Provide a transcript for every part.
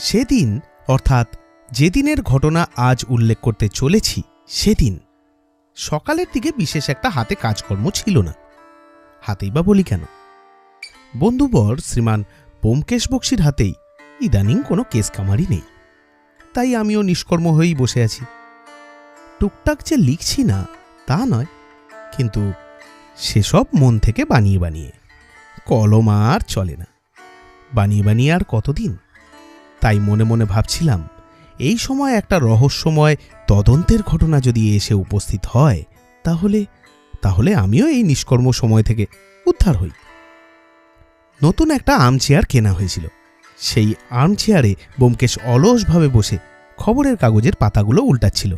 সেদিন অর্থাৎ যেদিনের ঘটনা আজ উল্লেখ করতে চলেছি সেদিন সকালের দিকে বিশেষ একটা হাতে কাজকর্ম ছিল না। হাতেই বা বলি কেন, বন্ধুবর শ্রীমান ব্যোমকেশ বক্সীর হাতেই ইদানিং কোনো কেস কামারি নেই, তাই আমিও নিষ্কর্ম হয়েই বসে আছি। টুকটাক যে লিখছি না তা নয়, কিন্তু সেসব মন থেকে বানিয়ে বানিয়ে, কলম আর চলে না, বানিয়ে বানিয়ে আর কতদিন। তাই মনে মনে ভাবছিলাম এই সময় একটা রহস্যময় তদন্তের ঘটনা যদি এসে উপস্থিত হয় তাহলে আমিও এই নিষ্কর্ম সময় থেকে উদ্ধার হই। নতুন একটা আর্মচেয়ার কেনা হয়েছিল। সেই আর্মচেয়ারে ব্যোমকেশ অলসভাবে বসে খবরের কাগজের পাতাগুলো উল্টাচ্ছিল।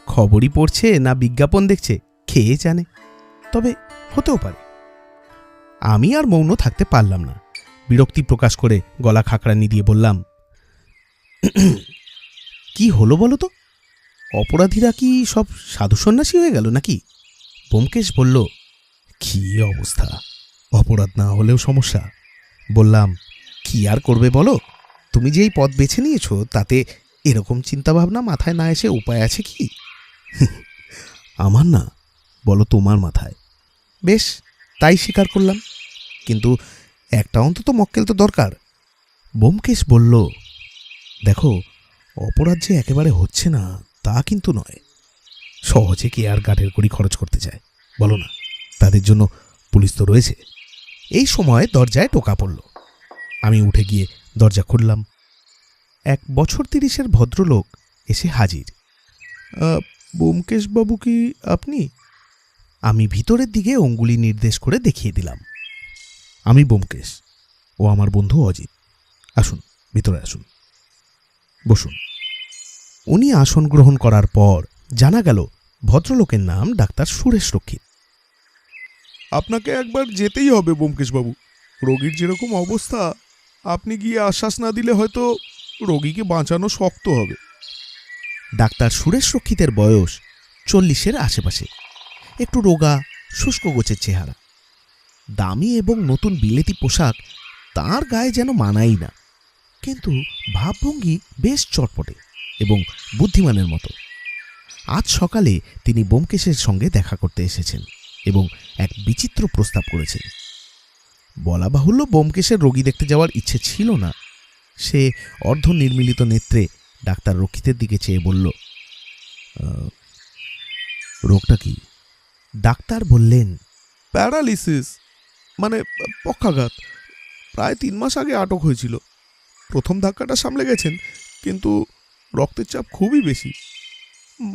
খবরই পড়ছে না বিজ্ঞাপন দেখছে কে জানে, তবে হতেও পারে। আমি আর মৌন থাকতে পারলাম না। বিরক্তি প্রকাশ করে গলা খাকড়ানি দিয়ে বললাম, কি হলো বলো তো? অপরাধীরা কি সব সাধু সন্ন্যাসী হয়ে গেল নাকি? ব্যোমকেশ বলল, কি অবস্থা, অপরাধ না হলেও সমস্যা। বললাম, কি আর করবে বলো, তুমি যে এই পথ বেছে নিয়েছো তাতে এরকম চিন্তাভাবনা মাথায় না এসে উপায় আছে কি? আমার না, বলো তোমার মাথায়। বেশ, তাই স্বীকার করলাম, কিন্তু একটা অন্তত মক্কেল তো দরকার। ব্যোমকেশ বলল, দেখো, অপরাধ যে একেবারে হচ্ছে না তা কিন্তু নয়। সহজে কে আর গাঠের কড়ি খরচ করতে চায় বলো না? তাদের জন্য পুলিশ তো রয়েছে। এই সময় দরজায় টোকা পড়ল। আমি উঠে গিয়ে দরজা খুললাম। 1 বছর 30-এর ভদ্রলোক এসে হাজির। ব্যোমকেশবাবু কি আপনি? আমি ভিতরের দিকে অঙ্গুলি নির্দেশ করে দেখিয়ে দিলাম। আমি ব্যোমকেশ, ও আমার বন্ধু অজিত। আসুন, ভিতরে আসুন, বসুন। উনি আসন গ্রহণ করার পর জানা গেল ভদ্রলোকের নাম ডাক্তার সুরেশ রক্ষিত। আপনাকে একবার যেতেই হবে ব্যোমকেশবাবু। রোগীর যেরকম অবস্থা, আপনি গিয়ে আশ্বাস না দিলে হয়তো রোগীকে বাঁচানো শক্ত হবে। ডাক্তার সুরেশ রক্ষিতের বয়স 40-এর আশেপাশে। একটু রোগা, শুষ্ক গোছের চেহারা। দামি এবং নতুন বিলেতি পোশাক তাঁর গায়ে যেন মানাই না, কিন্তু ভাবভঙ্গি বেশ চটপটে এবং বুদ্ধিমানের মতো। আজ সকালে তিনি ব্যোমকেশের সঙ্গে দেখা করতে এসেছেন এবং এক বিচিত্র প্রস্তাব করেছেন। বলা বাহুল্য, ব্যোমকেশের রোগী দেখতে যাওয়ার ইচ্ছে ছিল না। সে অর্ধ নির্মিলিত নেত্রে ডাক্তার রক্ষিতের দিকে চেয়ে বলল, রোগটা কি? ডাক্তার বললেন, প্যারালিসিস, মানে পক্ষাঘাত। প্রায় 3 মাস আগে আটক হয়েছিল। প্রথম ধাক্কাটা সামলে গেছেন, কিন্তু রক্তের চাপ খুবই বেশি।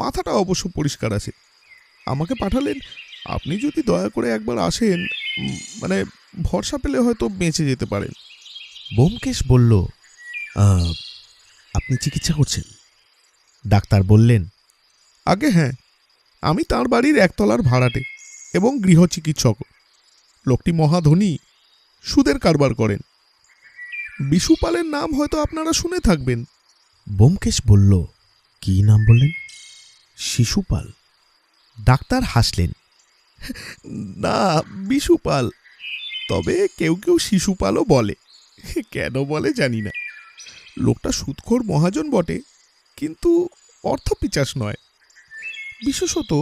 মাথাটা অবশ্য পরিষ্কার আছে। আমাকে পাঠালেন, আপনি যদি দয়া করে একবার আসেন, মানে ভরসা পেলে হয়তো বেঁচে যেতে পারেন। ব্যোমকেশ বলল, আপনি চিকিৎসা করছেন? ডাক্তার বললেন, আগে হ্যাঁ, আমি তাঁর বাড়ির 1 তলার ভাড়াটে এবং গৃহ চিকিৎসক। লোকটি মহাধনী, সুদের কারবার করেন। বিশুপালের নাম হয়তো আপনারা শুনে থাকবেন। ব্যোমকেশ বলল, কি নাম বললেন? শিশুপাল? ডাক্তার হাসলেন, না, বিশুপাল। তবে কেউ কেউ শিশুপালও বলে, কেন বলে জানি না। লোকটা সুদখোর মহাজন বটে, কিন্তু অর্থপিচাস নয়। বিশেষত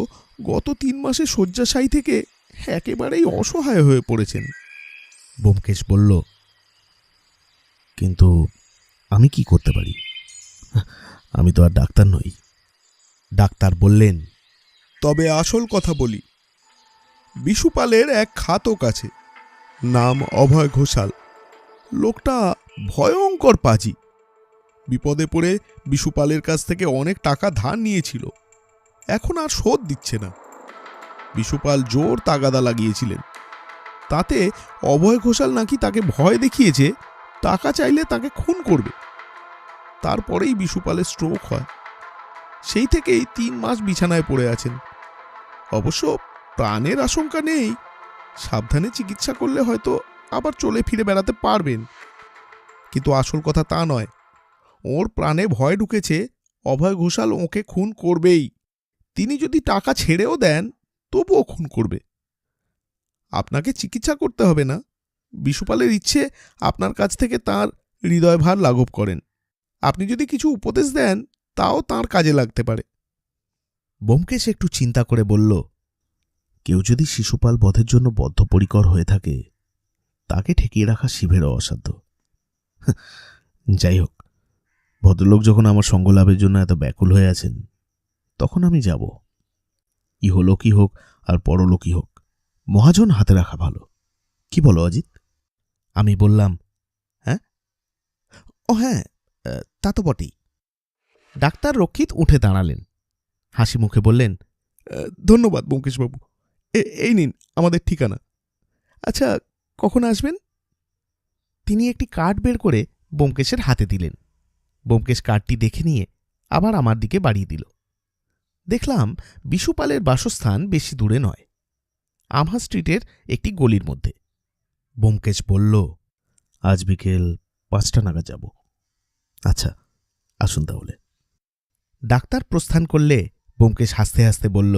গত 3 মাসে শয্যাশায়ী থেকে একেবারেই অসহায় হয়ে পড়েছেন। ব্যোমকেশ বলল, কিন্তু আমি কি করতে পারি? আমি তো আর ডাক্তার নই। ডাক্তার বললেন, তবে আসল কথা বলি, বিশুপালের এক খাতক আছে, নাম অভয় ঘোষাল। লোকটা ভয়ঙ্কর পাজি। বিপদে পড়ে বিশুপালের কাছ থেকে অনেক টাকা ধার নিয়েছিল, এখন আর শোধ দিচ্ছে না। বিশুপাল জোর তাগাদা লাগিয়েছিলেন, তাতে অভয় ঘোষাল নাকি তাকে ভয় দেখিয়েছে টাকা চাইলে তাকে খুন করবে। তারপরেই বিশুপালের স্ট্রোক হয়। সেই থেকেই 3 মাস বিছানায় পড়ে আছেন। অবশ্য প্রাণের আশঙ্কা নেই, সাবধানে চিকিৎসা করলে হয়তো আবার চলে ফিরে বেড়াতে পারবেন। কিন্তু আসল কথা তা নয়, ওর প্রাণে ভয় ঢুকেছে অভয় ঘোষাল ওকে খুন করবেই। তিনি যদি টাকা ছেড়েও দেন তবুও খুন করবে। আপনাকে চিকিৎসা করতে হবে না, বিশুপালের ইচ্ছে আপনার কাছ থেকে তার হৃদয়ভার লাঘব করেন। আপনি যদি কিছু উপদেশ দেন তাও তার কাজে লাগতে পারে। ব্যোমকেশ একটু চিন্তা করে বলল, কেউ যদি শিশুপাল বধের জন্য বদ্ধপরিকর হয়ে থাকে, তাকে ঠেকিয়ে রাখা শিবেরও অসাধ্য। যাই হোক, ভদ্রলোক যখন আমার সঙ্গ লাভের জন্য এত ব্যাকুল হয়ে আছেন, তখন আমি যাব। ইহলোকই হোক আর পরলোকই হোক, মহাজন হাতে রাখা ভালো। কি বলো অজিত? আমি বললাম, হ্যাঁ, ও হ্যাঁ, তা তো বটেই। ডাক্তার রক্ষিত উঠে দাঁড়ালেন, হাসি মুখে বললেন, ধন্যবাদ ব্যোমকেশবাবু। এই নিন আমাদের ঠিকানা। আচ্ছা, কখন আসবেন? তিনি একটি কার্ড বের করে ব্যোমকেশের হাতে দিলেন। ব্যোমকেশ কার্ডটি দেখে নিয়ে আবার আমার দিকে বাড়িয়ে দিল। দেখলাম বিশুপালের বাসস্থান বেশি দূরে নয়, আমহা স্ট্রিটের একটি গলির মধ্যে। ব্যোমকেশ বলল, আজ বিকেল 5টা নাগাদ যাব। আচ্ছা, আসুন তাহলে। ডাক্তার প্রস্থান করলে ব্যোমকেশ হাসতে হাসতে বলল,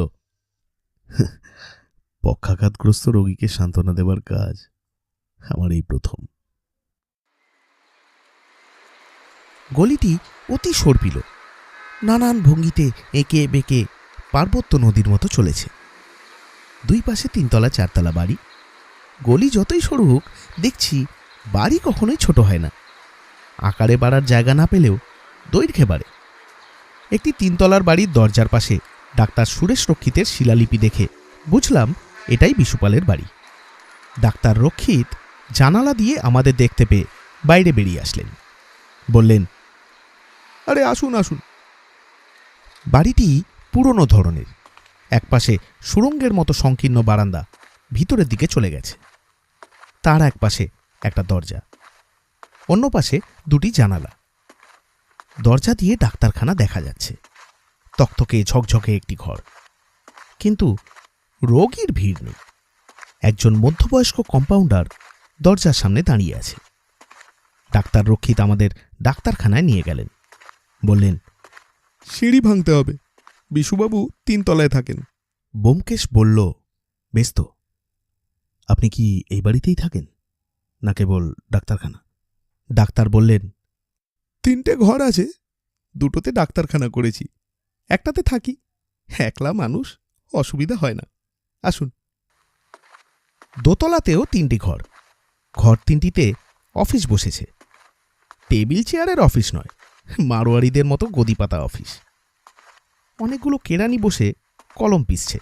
পক্ষাঘাতগ্রস্ত রোগীকে সান্ত্বনা দেবার কাজ আমার এই প্রথম। গলিটি অতি সর্পিল, নানান ভঙ্গিতে এঁকে বেঁকে পার্বত্য নদীর মতো চলেছে। দুই পাশে 3তলা 4তলা বাড়ি। গলি যতই সরু হোক, দেখছি বাড়ি কখনোই ছোট হয় না। আকারে বাড়ার জায়গা না পেলেও দৈর্ঘ্যে বাড়ে। একটি 3তলার বাড়ির দরজার পাশে ডাক্তার সুরেশ রক্ষিতের শিলালিপি দেখে বুঝলাম এটাই বিশুপালের বাড়ি। ডাক্তার রক্ষিত জানালা দিয়ে আমাদের দেখতে পেয়ে বাইরে বেরিয়ে আসলেন। বললেন, আরে আসুন আসুন। বাড়িটি পুরনো ধরনের। একপাশে সুড়ঙ্গের মতো সংকীর্ণ বারান্দা ভিতরের দিকে চলে গেছে। তার একপাশে একটা দরজা, অন্য পাশে 2টি জানালা। দরজা দিয়ে ডাক্তারখানা দেখা যাচ্ছে। তকতকে ঝকঝকে একটি ঘর, কিন্তু রোগীর ভিড় নেই। একজন মধ্যবয়স্ক কম্পাউন্ডার দরজার সামনে দাঁড়িয়ে আছে। ডাক্তার রক্ষিত আমাদের ডাক্তারখানায় নিয়ে গেলেন। বললেন, সিঁড়ি ভাঙতে হবে, বিশুবাবু 3তলায় থাকেন। ব্যোমকেশ বলল, বেশ তো। আপনি কি এই বাড়িতেই থাকেন, না কেবল ডাক্তারখানা? ডাক্তার বললেন, 3টে ঘর আছে, 2টোতে ডাক্তারখানা করেছি, একটাতে থাকি। একলা মানুষ, অসুবিধা হয় না। আসুন। দোতলাতেও 3টি ঘর। ঘর 3টিতে অফিস বসেছে। টেবিল চেয়ারের অফিস নয়, মারোয়ারিদের মতো গদিপাতা অফিস। অনেকগুলো কেরানি বসে কলম পিষছে।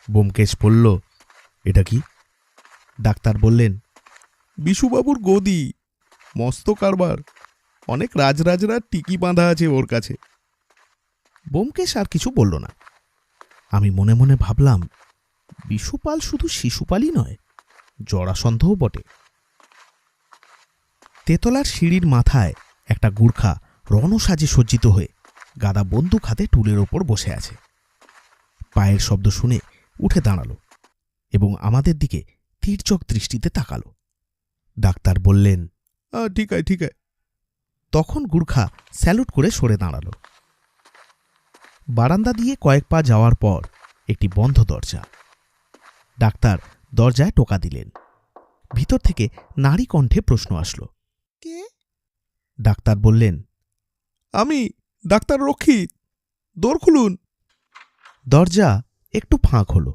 ব্যোমকেশ বলল, এটা কি? ডাক্তার বললেন, বিশুবাবুর গদি, মস্ত কারবার। অনেক রাজরাজরা টিকি বাঁধা আছে ওর কাছে। ব্যোমকেশ আর কিছু বলল না। আমি মনে মনে ভাবলাম, বিশুপাল শুধু শিশুপালই নয়, জরাসন্ধও বটে। তেতলার সিঁড়ির মাথায় একটা গূর্খা রণসাজে সজ্জিত হয়ে গাদা বন্দুক হাতে টুলের ওপর বসে আছে। পায়ের শব্দ শুনে উঠে দাঁড়ালো এবং আমাদের দিকে তীর্যক দৃষ্টিতে তাকালো। ডাক্তার বললেন, ঠিক আছে ঠিক আছে। তখন গূর্খা স্যালুট করে সরে দাঁড়ালো। বারান্দা দিয়ে কয়েক পা যাওয়ার পর একটি বন্ধ দরজা। ডাক্তার দরজায় টোকা দিলেন। ভিতর থেকে নারী কণ্ঠে প্রশ্ন আসলো, কে? ডাক্তার বললেন, আমি ডাক্তার রক্ষিত, দোর খুলুন। দরজা একটু ফাঁক হল।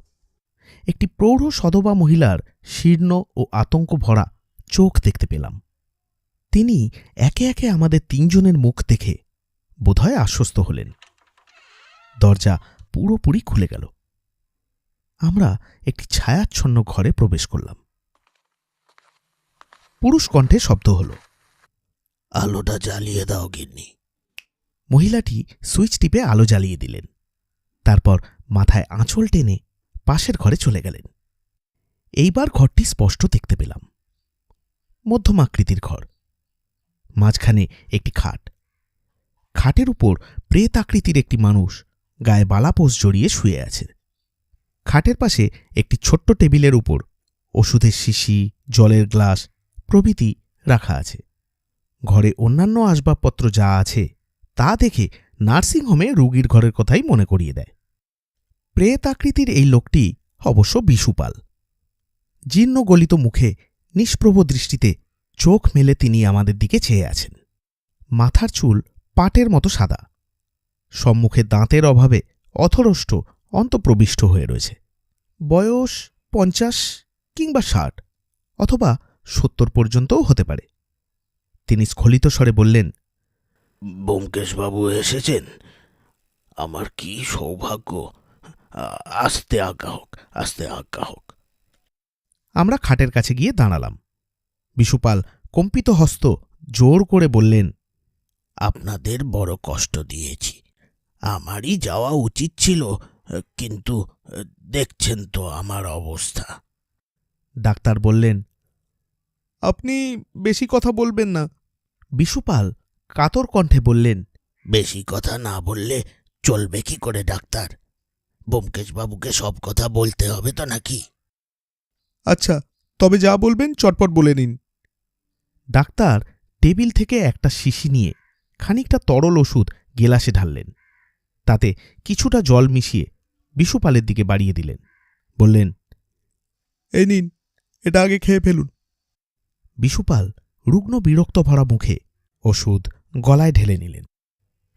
একটি প্রৌঢ় সধবা মহিলার শীর্ণ ও আতঙ্ক ভরা চোখ দেখতে পেলাম। তিনি একে একে আমাদের 3জনের মুখ দেখে বোধহয় আশ্বস্ত হলেন। দরজা পুরোপুরি খুলে গেল। আমরা একটি ছায়াচ্ছন্ন ঘরে প্রবেশ করলাম। পুরুষ কণ্ঠে শব্দ হল, আলোটা জ্বালিয়ে দাও গিন্নি। মহিলাটি সুইচ টিপে আলো জ্বালিয়ে দিলেন। তারপর মাথায় আঁচল টেনে পাশের ঘরে চলে গেলেন। এইবার ঘরটি স্পষ্ট দেখতে পেলাম। মধ্যমাকৃতির ঘর, মাঝখানে একটি খাট। খাটের উপর প্রেত আকৃতির একটি মানুষ গায়ে বালাপোষ জড়িয়ে শুয়ে আছে। খাটের পাশে একটি ছোট্ট টেবিলের উপর ওষুধের শিশি, জলের গ্লাস প্রভৃতি রাখা আছে। ঘরে অন্যান্য আসবাবপত্র যা আছে তা দেখে নার্সিংহোমে রোগীর ঘরের কথাই মনে করিয়ে দেয়। প্রেত আকৃতির এই লোকটি অবশ্য বিশুপাল। জীর্ণ গলিত মুখে নিষ্প্রভ দৃষ্টিতে চোখ মেলে তিনি আমাদের দিকে চেয়ে আছেন। মাথার চুল পাটের মতো সাদা। সম্মুখে দাঁতের অভাবে অথরষ্ট অন্তঃপ্রবিষ্ট হয়ে রয়েছে। বয়স 50 কিংবা 60 অথবা 70 পর্যন্তও হতে পারে। তিনি স্খলিত স্বরে বললেন, ব্যোমকেশবাবু এসেছেন? আমার কি সৌভাগ্য! আস্তে আজ্ঞা হোক, আস্তে আজ্ঞা হোক। আমরা খাটের কাছে গিয়ে দাঁড়ালাম। বিশুপাল কম্পিত হস্ত জোর করে বললেন, আপনাদের বড় কষ্ট দিয়েছি। আমারই যাওয়া উচিত ছিল, কিন্তু দেখছেন তো আমার অবস্থা। ডাক্তার বললেন, আপনি বেশি কথা বলবেন না। বিশুপাল কাতর কণ্ঠে বললেন, বেশি কথা না বললে চলবে কি করে ডাক্তার? ব্যোমকেশবাবুকে সব কথা বলতে হবে তো নাকি? আচ্ছা, তবে যা বলবেন চটপট বলে নিন। ডাক্তার টেবিল থেকে একটা শিশি নিয়ে খানিকটা তরল ওষুধ গেলাসে ঢাললেন। তাতে কিছুটা জল মিশিয়ে বিশুপালের দিকে বাড়িয়ে দিলেন। বললেন, এই নিন, এটা আগে খেয়ে ফেলুন। বিশুপাল রুগ্ন বিরক্ত ভরা মুখে ওষুধ গলায় ঢেলে নিলেন।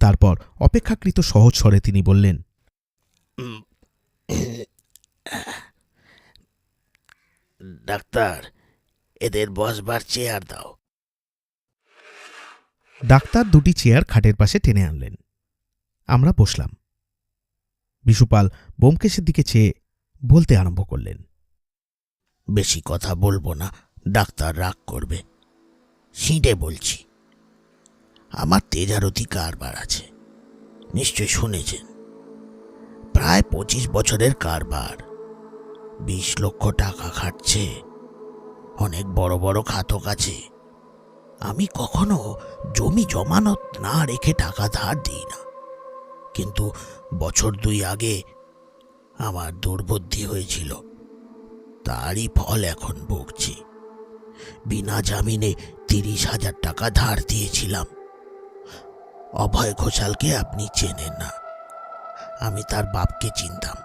তারপর অপেক্ষাকৃত সহজ স্বরে তিনি বললেন, ডাক্তার, এদের বসবার চেয়ার দাও। ডাক্তার দুটি চেয়ার খাটের পাশে টেনে আনলেন। আমরা বসলাম। বিশুপাল ব্যোমকেশের দিকে চেয়ে বলতে আরম্ভ করলেন, বেশি কথা বলবো না, ডাক্তার রাগ করবে। সিঁটে বলছি, আমার তেজারতি কারবার আছে, নিশ্চয় শুনেছেন। প্রায় 25 বছরের কারবার। 20 লক্ষ টাকা খাটছে। অনেক বড় বড় খাতক আছে। আমি কখনো জমি জমানত না রেখে টাকা ধার দিই না, কিন্তু বছর 2 আগে আমার দুর্বুদ্ধি হয়েছিল। তারই ফল এখন ভুগছি। বিনা জামিনে 30,000 টাকা ধার দিয়েছিলাম। অভয় ঘোষালকে আপনি চেনেন না, আমি তার বাপকে চিনতাম।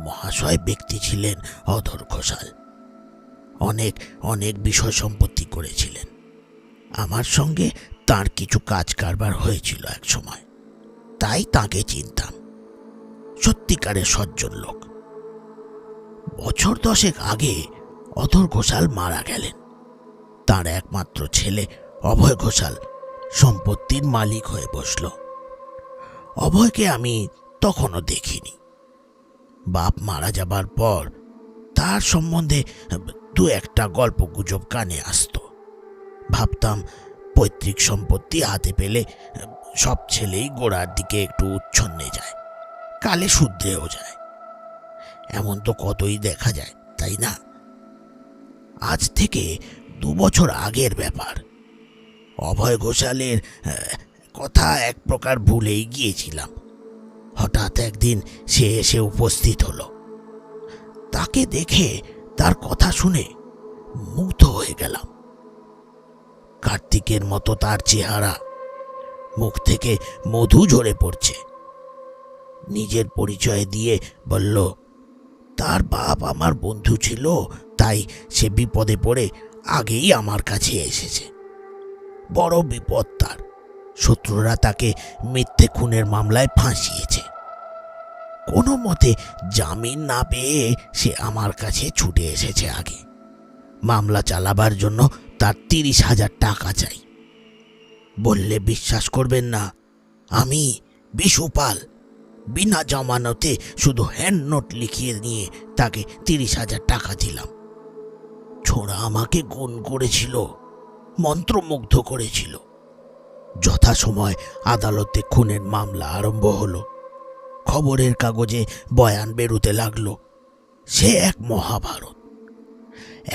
মহাশয় ব্যক্তি ছিলেন অধর ঘোষাল। অনেক অনেক বিষয় সম্পত্তি করেছিলেন। আমার সঙ্গে তার কিছু কাজ কারবার হয়েছিল এক সময়, তাই তাকে চিনতাম। সত্যিকারের সজ্জন লোক। বছর 10 আগে অধর ঘোষাল মারা গেলেন। তার একমাত্র ছেলে অভয় ঘোষাল সম্পত্তির মালিক হয়ে বসল। অভয়কে আমি তখনও দেখিনি। বাপ মারা যাবার পর তার সম্বন্ধে 2-একটা গল্প গুজব কানে আসতো। ভাবতাম পৈতৃক সম্পত্তি হাতে পেলে সব ছেলেই গোড়ার দিকে একটু উচ্ছন্নে যায়, কালে শুধরেও যায়। এমন তো কতই দেখা যায়, তাই না? আজ থেকে 2 বছর আগের ব্যাপার। অভয় ঘোষালের কথা এক প্রকার ভুলেই গিয়েছিলাম। হঠাৎ একদিন সে এসে উপস্থিত হলো। তাকে দেখে, তার কথা শুনে মুগ্ধ হয়ে গেলাম। কার্তিকের মতো তার চেহারা, মুখ থেকে মধু ঝরে পড়ছে। নিজের পরিচয় দিয়ে বলল, তার বাপ আমার বন্ধু ছিল, তাই সে বিপদে পড়ে আগেই আমার কাছে এসেছে। বড় বিপদ তার। শত্রুরা তাকে মিথ্যে খুনের মামলায় ফাঁসিয়েছে। কোনো মতে জামিন না পেয়ে সে আমার কাছে ছুটে এসেছে আগে। মামলা চালাবার জন্য তার 30,000 টাকা চাই। বললে বিশ্বাস করবেন না, আমি বিশুপাল বিনা জমানতে শুধু হ্যান্ড নোট লিখিয়ে নিয়ে তাকে 30,000 টাকা দিলাম। ছোড়া আমাকে গুণ করেছিল, মন্ত্রমুগ্ধ করেছিল। যথাসময় আদালতে খুনের মামলা আরম্ভ হলো। খবরের কাগজে বয়ান বেরোতে লাগলো। সে এক মহাভারত।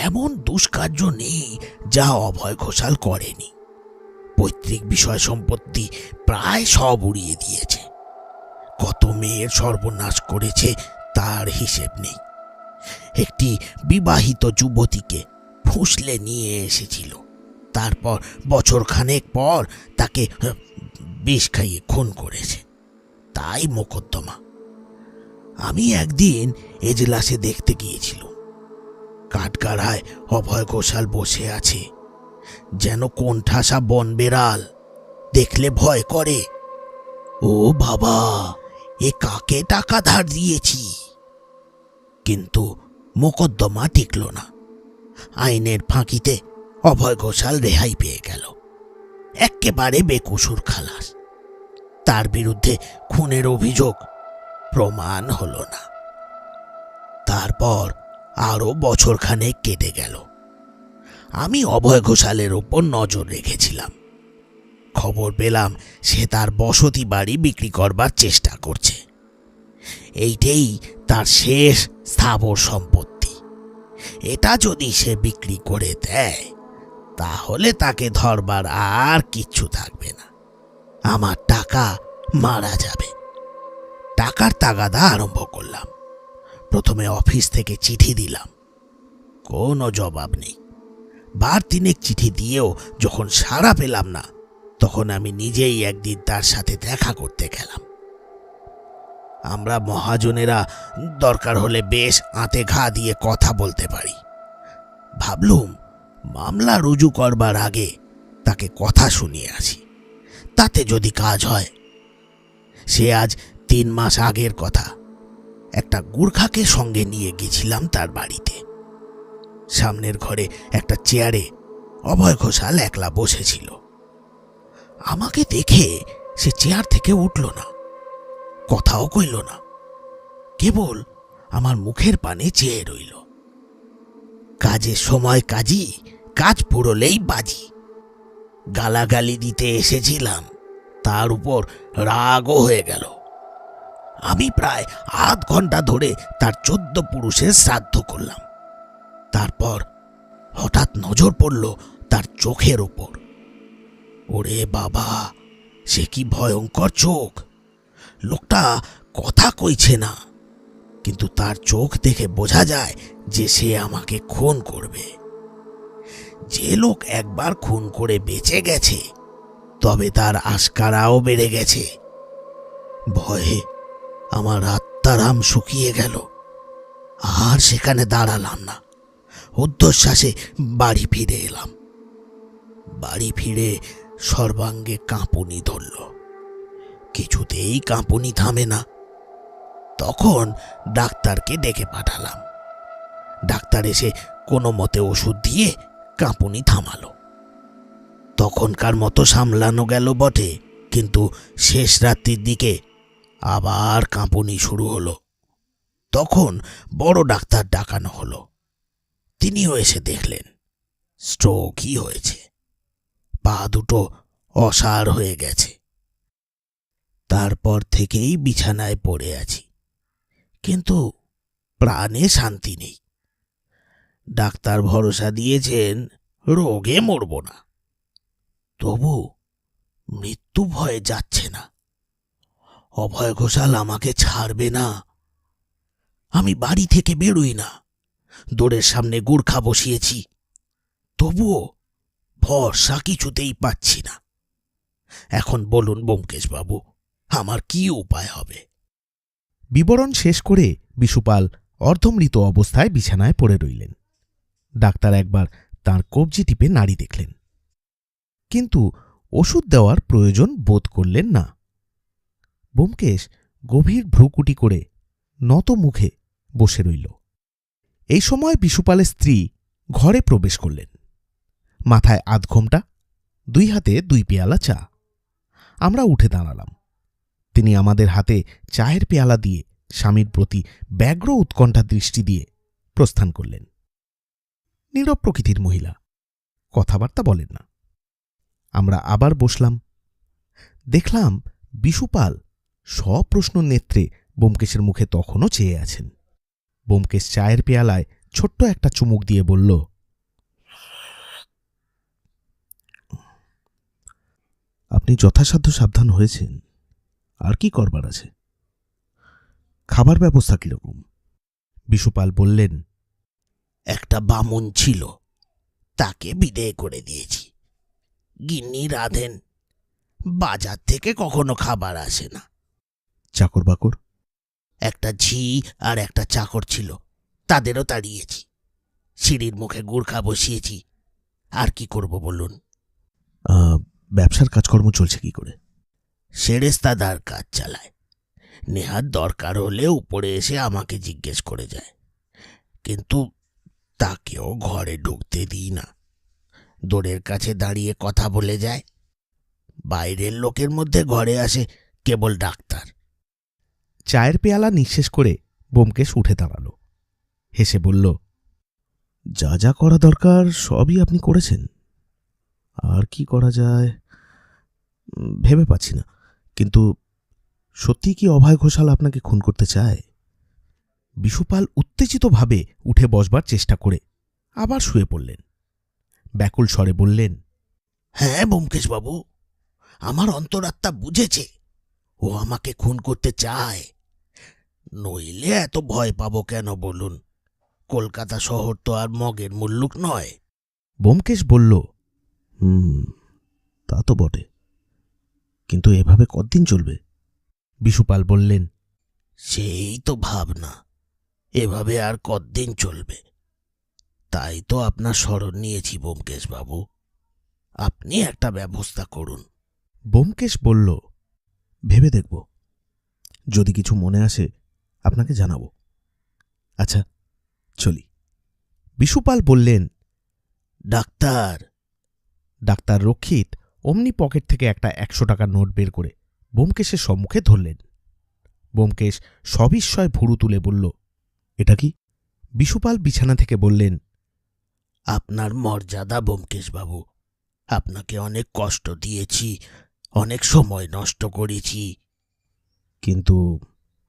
এমন দুষ্কার্য নেই যা অভয় ঘোষাল করেনি। পৈতৃক বিষয় সম্পত্তি প্রায় সব উড়িয়ে দিয়েছে। কত মেয়ের সর্বনাশ করেছে তার হিসেব নেই। একটি বিবাহিত যুবতীকে ফুসলে নিয়ে এসেছিল। তারপর বছরখানেক পর তাকে বিষ খাইয়ে খুন করেছে। তাই মোকদ্দমা। আমি একদিন এজলাসে দেখতে গিয়েছিলাম। কাঠগাড়ায় অভয় ঘোষাল বসে আছে, যেন কোণঠাসা বন বেড়াল। দেখলে ভয় করে। ও বাবা, এ কাকে টাকা ধার দিয়েছি? কিন্তু মোকদ্দমা টিকল না। আইনের ফাঁকিতে অভয় ঘোষাল রেহাই পেয়ে গেল, এক্কেবারে বেকসুর খালাস। তার বিরুদ্ধে খুনের অভিযোগ প্রমাণ হলো না। তারপর আরো বছরখানেক কেটে গেল। আমি অভয় ঘোষালের ওপর নজর রেখেছিলাম। খবর পেলাম সে তার বসতি বাড়ি বিক্রি করবার চেষ্টা করছে। এইটাই তার শেষ স্থাবর সম্পত্তি। এটা যদি সে বিক্রি করে দেয়, তাহলে তাকে ধরবার আর কিচ্ছু থাকবে না। আমার টাকা মারা যাবে। টাকার তাগাদা আরম্ভ করলাম। প্রথমে অফিস থেকে চিঠি দিলাম, কোনো জবাব নেই। বার তিনেক চিঠি দিয়েও যখন সাড়া পেলাম না, তখন আমি নিজেই একদিন তার সাথে দেখা করতে গেলাম। আমরা মহাজনেরা দরকার হলে বেশ আঁতে ঘা দিয়ে কথা বলতে পারি। ভাবলুম মামলা রুজু করবার আগে তাকে কথা শুনিয়ে আসি, তাতে যদি কাজ হয়। সে আজ 3 মাস আগের কথা। একটা গুর্খাকে সঙ্গে নিয়ে গেছিলাম তার বাড়িতে। সামনের ঘরে একটা চেয়ারে অভয় ঘোষাল একলা বসেছিল। আমাকে দেখে সে চেয়ার থেকে উঠল না, কথাও কইল না, কেবল আমার মুখের পানে চেয়ে রইল। কাজের সময় কাজী, কাজ পুরোলেই বাজি। গালাগালি দিতে এসেছিলাম, তার উপর রাগও হয়ে গেল। আমি প্রায় আধ ঘন্টা ধরে তার 14 পুরুষের শ্রাদ্ধ করলাম। তারপর হঠাৎ নজর পড়ল তার চোখের ওপর। ওরে বাবা, সে কি ভয়ঙ্কর চোখ! লোকটা কথা কইছে না, কিন্তু তার চোখ দেখে বোঝা যায় যে সে আমাকে খুন করবে। যে লোক একবার খুন করে বেঁচে গেছে, তবে তার আস্কারাও বেড়ে গেছে। ভয়ে আমার আত্মারাম শুকিয়ে গেল। আর সেখানে দাঁড়ালাম না, ঊর্ধ্বশ্বাসে বাড়ি ফিরে এলাম। বাড়ি ফিরে সর্বাঙ্গে কাঁপুনি ধরল, কিছুতেই কাঁপুনি থামে না। তখন ডাক্তারকে ডেকে পাঠালাম। ডাক্তার এসে কোনো মতে ওষুধ দিয়ে কাঁপুনি থামালো। তখনকার মতো সামলানো গেল বটে, কিন্তু শেষ রাত্রির দিকে আবার কাঁপুনি শুরু হলো। তখন বড় ডাক্তার ডাকানো হলো। তিনিও এসে দেখলেন স্ট্রোকই হয়েছে, পা দুটো অসাড় হয়ে গেছে। তারপর থেকেই বিছানায় পড়ে আছি, কিন্তু প্রাণে শান্তি নেই। ডাক্তার ভরসা দিয়েছেন রোগে মরব না, তবু মৃত্যু ভয়ে যাচ্ছে না। অভয় ঘোষাল আমাকে ছাড়বে না। আমি বাড়ি থেকে বেরোই না, দোরের সামনে গুর্খা বসিয়েছি, তবুও ভরসা কিছুতেই পাচ্ছি না। এখন বলুন ব্যোমকেশবাবু, আমার কি উপায় হবে? বিবরণ শেষ করে বিশুপাল অর্ধমৃত অবস্থায় বিছানায় পড়ে রইলেন। ডাক্তার একবার তাঁর কবজি টিপে নাড়ি দেখলেন, কিন্তু ওষুধ দেওয়ার প্রয়োজন বোধ করলেন না। ব্যোমকেশ গভীর ভ্রুকুটি করে নত মুখে বসে রইল। এই সময় বিশুপালের স্ত্রী ঘরে প্রবেশ করলেন। মাথায় আধঘোমটা, 2 হাতে 2 পেয়ালা চা। আমরা উঠে দাঁড়ালাম। তিনি আমাদের হাতে চায়ের পেয়ালা দিয়ে স্বামীর প্রতি ব্যগ্র উৎকণ্ঠা দৃষ্টি দিয়ে প্রস্থান করলেন। নীরব প্রকৃতির মহিলা, কথাবার্তা বলেন না। আমরা আবার বসলাম। দেখলাম বিশুপাল সপ্রশ্ন নেত্রে ব্যোমকেশের মুখে তখনও চেয়ে আছেন। ব্যোমকেশ চায়ের পেয়ালায় ছোট্ট একটা চুমুক দিয়ে বলল, আপনি যথাসাধ্য সাবধান হয়েছেন, আর কি করবার আছে? খাবার ব্যবস্থা কিরকম? বিশুপাল বললেন, একটা বামুন ছিল, তাকে বিদেয় করে দিয়েছি। গিন্নি রাঁধেন, বাজার থেকে কখনো খাবার আসে না। চাকর বাকর? একটা ঝি আর একটা চাকর ছিল, তাদেরও তাড়িয়েছি। সিঁড়ির মুখে গুর্খা বসিয়েছি, আর কি করব বলুন? ব্যবসার কাজকর্ম চলছে কি করে? সেরেস্তাদার কাজ চালায়। নেহাত দরকার হলে উপরে এসে আমাকে জিজ্ঞেস করে যায়, কিন্তু তাকেও ঘরে ঢুকতে দিই না। দোরের কাছে দাঁড়িয়ে কথা বলে যায়। বাইরের লোকের মধ্যে ঘরে আসে কেবল ডাক্তার। চায়ের পেয়ালা নিঃশেষ করে ব্যোমকেশ উঠে দাঁড়ালো, হেসে বলল, যা যা করা দরকার সবই আপনি করেছেন। আর কি করা যায় ভেবে পাচ্ছি না, কিন্তু সত্যি কি অভয় ঘোষাল আপনাকে খুন করতে চায়? বিশুপাল উত্তেজিতভাবে উঠে বসবার চেষ্টা করে আবার শুয়ে পড়লেন। ব্যাকুল স্বরে বললেন, হ্যাঁ ব্যোমকেশবাবু, আমার অন্তরাত্মা বুঝেছে ও আমাকে খুন করতে চায়। নইলে এত ভয় পাবো কেন বলুন? কলকাতা শহর তো আর মগের মুল্লুক নয়। ব্যোমকেশ বলল, তা তো বটে, কিন্তু এভাবে কতদিন চলবে? বিশুপাল বললেন, সেই তো ভাবনা, এভাবে আর কতদিন চলবে। তাই তো আপনার স্মরণ নিয়েছি ব্যোমকেশবাবু, আপনি একটা ব্যবস্থা করুন। ব্যোমকেশ বলল, ভেবে দেখব, যদি কিছু মনে আসে আপনাকে জানাব। আচ্ছা চলি। বিশুপাল বললেন, ডাক্তার। ডাক্তার রক্ষিত অমনি পকেট থেকে একটা 100 টাকার নোট বের করে ব্যোমকেশের সম্মুখে ধরলেন। ব্যোমকেশ সবিস্ময় ভুরু তুলে বলল, এটা কি? বিশুপাল বিছানা থেকে বললেন, আপনার মর্যাদা ব্যোমকেশবাবু, আপনাকে অনেক কষ্ট দিয়েছি, অনেক সময় নষ্ট করেছি। কিন্তু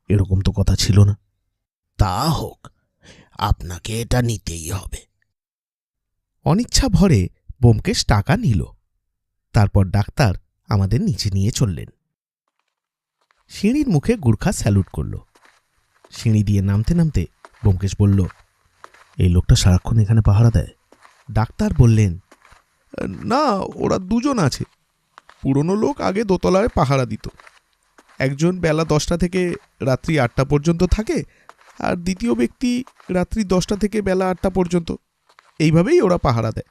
এরকম তো কথা ছিল না। তা হোক, আপনাকে এটা নিতেই হবে। অনিচ্ছা ভরে ব্যোমকেশ টাকা নিল। তারপর ডাক্তার আমাদের নিচে নিয়ে চললেন। সিঁড়ির মুখে গুর্খা স্যালুট করল। সিঁড়ি দিয়ে নামতে নামতে ব্যোমকেশ বলল, এই লোকটা সারাক্ষণ এখানে পাহারা দেয়? ডাক্তার বললেন, না, ওরা দুজন আছে। পুরনো লোক আগে দোতলায় পাহারা দিত। একজন বেলা 10টা থেকে রাত্রি 8টা পর্যন্ত থাকে, আর দ্বিতীয় ব্যক্তি রাত্রি 10টা থেকে বেলা 8টা পর্যন্ত। এইভাবেই ওরা পাহারা দেয়।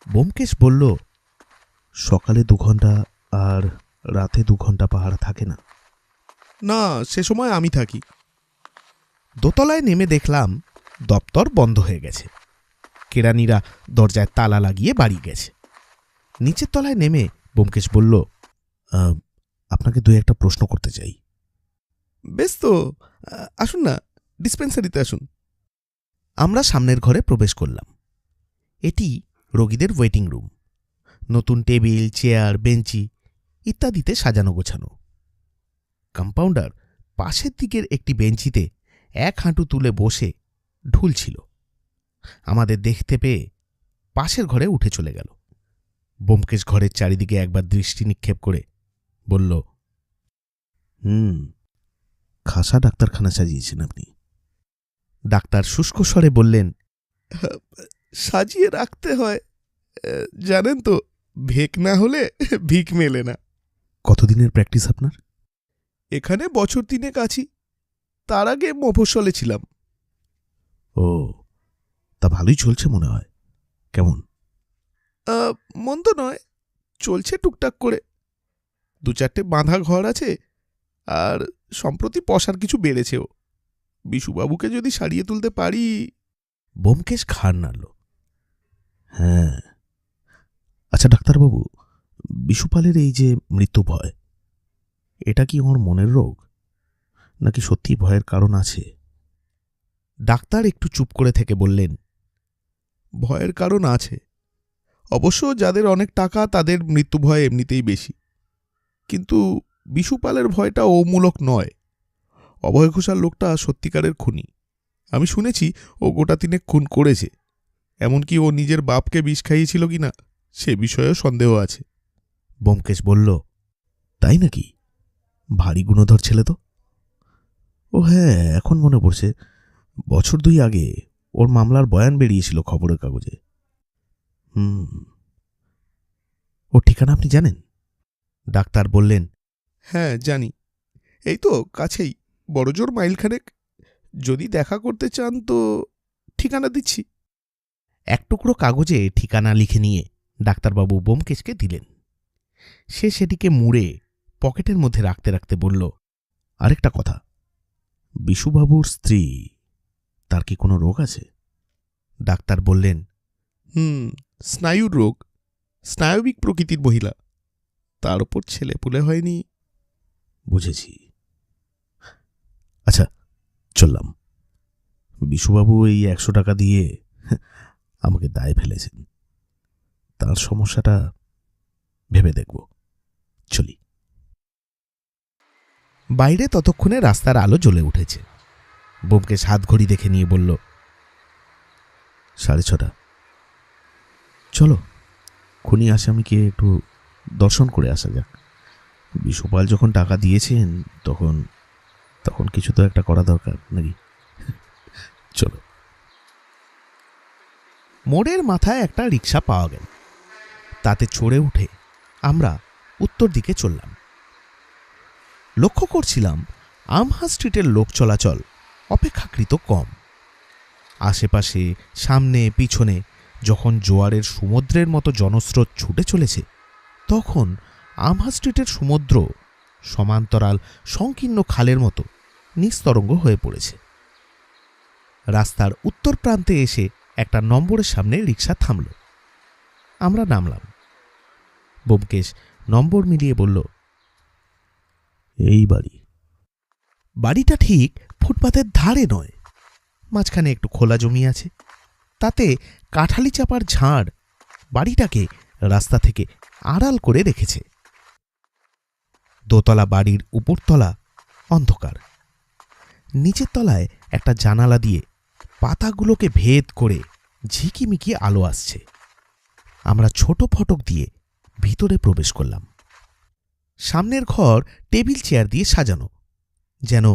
ব্যোমকেশ বলল, সকালে 2 ঘন্টা আর রাতে 2 ঘন্টা পাহারা থাকে না? না, সে সময় আমি থাকি। দোতলায় নেমে দেখলাম দপ্তর বন্ধ হয়ে গেছে। কেরানিরা দরজায় তালা লাগিয়ে বাড়ি গেছে। নিচের তলায় নেমে ব্যোমকেশ বলল, আপনাকে 2-1টা প্রশ্ন করতে চাই। বেশ তো, আসুন না, ডিসপেন্সারিতে আসুন। আমরা সামনের ঘরে প্রবেশ করলাম। এটি রোগীদের ওয়েটিং রুম। নতুন টেবিল, চেয়ার, বেঞ্চি ইত্যাদিতে সাজানো গোছানো। কম্পাউন্ডার পাশের দিকের একটি বেঞ্চিতে 1 হাঁটু তুলে বসে ঢুলছিল। আমাদের দেখতে পেয়ে পাশের ঘরে উঠে চলে গেল। ব্যোমকেশ ঘরের চারিদিকে একবার দৃষ্টি নিক্ষেপ করে বলল, খাসা ডাক্তারখানা সাজিয়েছেন আপনি। ডাক্তার শুষ্ক স্বরে বললেন, সাজিয়ে রাখতে হয়, জানেন তো, ভেক না হলে ভিক মেলে না। কতদিনের প্র্যাকটিস আপনার? এখানে বছর 3 আছি। তার আগে মফস্বলে ছিলাম। ও, তা ভালোই চলছে মনে হয়। কেমন? মন্দ নয়, চলছে টুকটাক করে। 2-4টে বাঁধা ঘর আছে, আর সম্প্রতি পয়সার কিছু বেড়েছেও। বিশুবাবুকে যদি সারিয়ে তুলতে পারি। ব্যোমকেশ ঘাড় নাড়ল। হ্যাঁ, আচ্ছা ডাক্তারবাবু, বিশুপালের এই যে মৃত্যু ভয়, এটা কি ওর মনের রোগ, নাকি সত্যি ভয়ের কারণ আছে? ডাক্তার একটু চুপ করে থেকে বললেন, ভয়ের কারণ আছে। অবশ্য যাদের অনেক টাকা তাদের মৃত্যু ভয় এমনিতেই বেশি, কিন্তু বিশুপালের ভয়টা অমূলক নয়। অভয় ঘোষাল লোকটা সত্যিকারের খুনি। আমি শুনেছি ও গোটা 3 খুন করেছে। এমনকি ও নিজের বাপকে বিষ খাইয়েছিল কিনা সে বিষয়েও সন্দেহ আছে। ব্যোমকেশ বলল, তাই নাকি? ভারী গুণধর ছেলে তো। ও হ্যাঁ, এখন মনে পড়ছে, বছর 2 আগে ওর মামলার বয়ান বেরিয়েছিল খবরের কাগজে। ওর ঠিকানা আপনি জানেন? ডাক্তার বললেন, হ্যাঁ জানি, এই তো কাছেই, বড়জোর মাইলখানেক। যদি দেখা করতে চান তো ঠিকানা দিচ্ছি। 1 টুকরো কাগজে ঠিকানা লিখে নিয়ে ডাক্তারবাবু ব্যোমকেশকে দিলেন। সে সেটিকে মুড়ে পকেটের মধ্যে রাখতে রাখতে বলল, আরেকটা কথা, বিশুবাবুর স্ত্রী, তার কি কোনো রোগ আছে? ডাক্তার বললেন, স্নায়ুর রোগ, স্নায়বিক প্রকৃতির মহিলা, তার উপর ছেলেপুলে হয়নি। বুঝেছি। আচ্ছা, চললাম। বিশুবাবু এই 100 টাকা দিয়ে আমাকে দায় ফেলেছেন, তার সমস্যাটা ভেবে দেখব। চলি। বাইরে ততক্ষণে রাস্তার আলো জ্বলে উঠেছে। ব্যোমকেশ হাত ঘড়ি দেখে নিয়ে বলল, 6:30। চলো, খুনি আসামিকে একটু দর্শন করে আসা যাক। বিশুপাল যখন টাকা দিয়েছেন তখন তখন কিছু তো একটা করা দরকার নাকি? চলো। মোড়ের মাথায় একটা রিক্সা পাওয়া গেল। তাতে চড়ে উঠে আমরা উত্তর দিকে চললাম। লক্ষ্য করছিলাম আমহা স্ট্রিটের লোক চলাচল অপেক্ষাকৃত কম। আশেপাশে, সামনে, পিছনে যখন জোয়ারের সমুদ্রের মতো জনস্রোত ছুটে চলেছে, তখন আমহা স্ট্রিটের সমুদ্র সমান্তরাল সংকীর্ণ খালের মতো নিস্তরঙ্গ হয়ে পড়েছে। রাস্তার উত্তর প্রান্তে এসে একটা নম্বরের সামনে রিক্সা থামল। আমরা নামলাম। ব্যোমকেশ নম্বর মিলিয়ে বলল, এই বাড়ি। বাড়িটা ঠিক ফুটপাতের ধারে নয়, মাঝখানে একটু খোলা জমি আছে। তাতে কাঁঠালি চাপার ঝাড় বাড়িটাকে রাস্তা থেকে আড়াল করে রেখেছে। দোতলা বাড়ির উপরতলা অন্ধকার। নিচের তলায় একটা জানালা দিয়ে পাতাগুলোকে ভেদ করে ঝিকিমিকি আলো আসছে। আমরা ছোট ফটক দিয়ে ভিতরে প্রবেশ করলাম। সামনের ঘর টেবিল চেয়ার দিয়ে সাজানো, যেন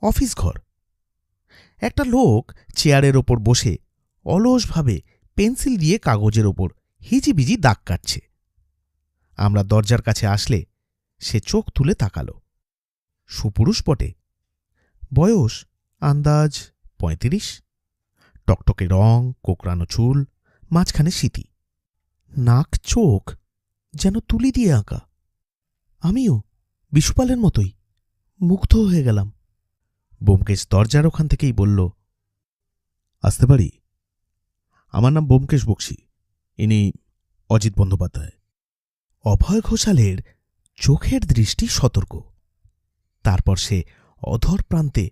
অফিস ঘর। একটা লোক চেয়ারের ওপর বসে অলসভাবে পেন্সিল দিয়ে কাগজের ওপর হিজিবিজি দাগ কাটছে। আমরা দরজার কাছে আসলে সে চোখ তুলে তাকাল। সুপুরুষ বটে, বয়স আন্দাজ 35। টকটকে রং, কোকড়ানো চুল, মাঝখানে সিঁথি, নাক চোখ যেন তুলি দিয়ে আঁকা। আমিও বিশুপালের মতোই মুগ্ধ হয়ে গেলাম। ব্যোমকেশ দরজার ওখান থেকেই বলল, আসতে পারি? আমার নাম ব্যোমকেশ বক্সী, ইনি অজিত বন্দ্যোপাধ্যায়। অভয় ঘোষালের চোখের দৃষ্টি সতর্ক। তারপর সে অধর প্রান্তে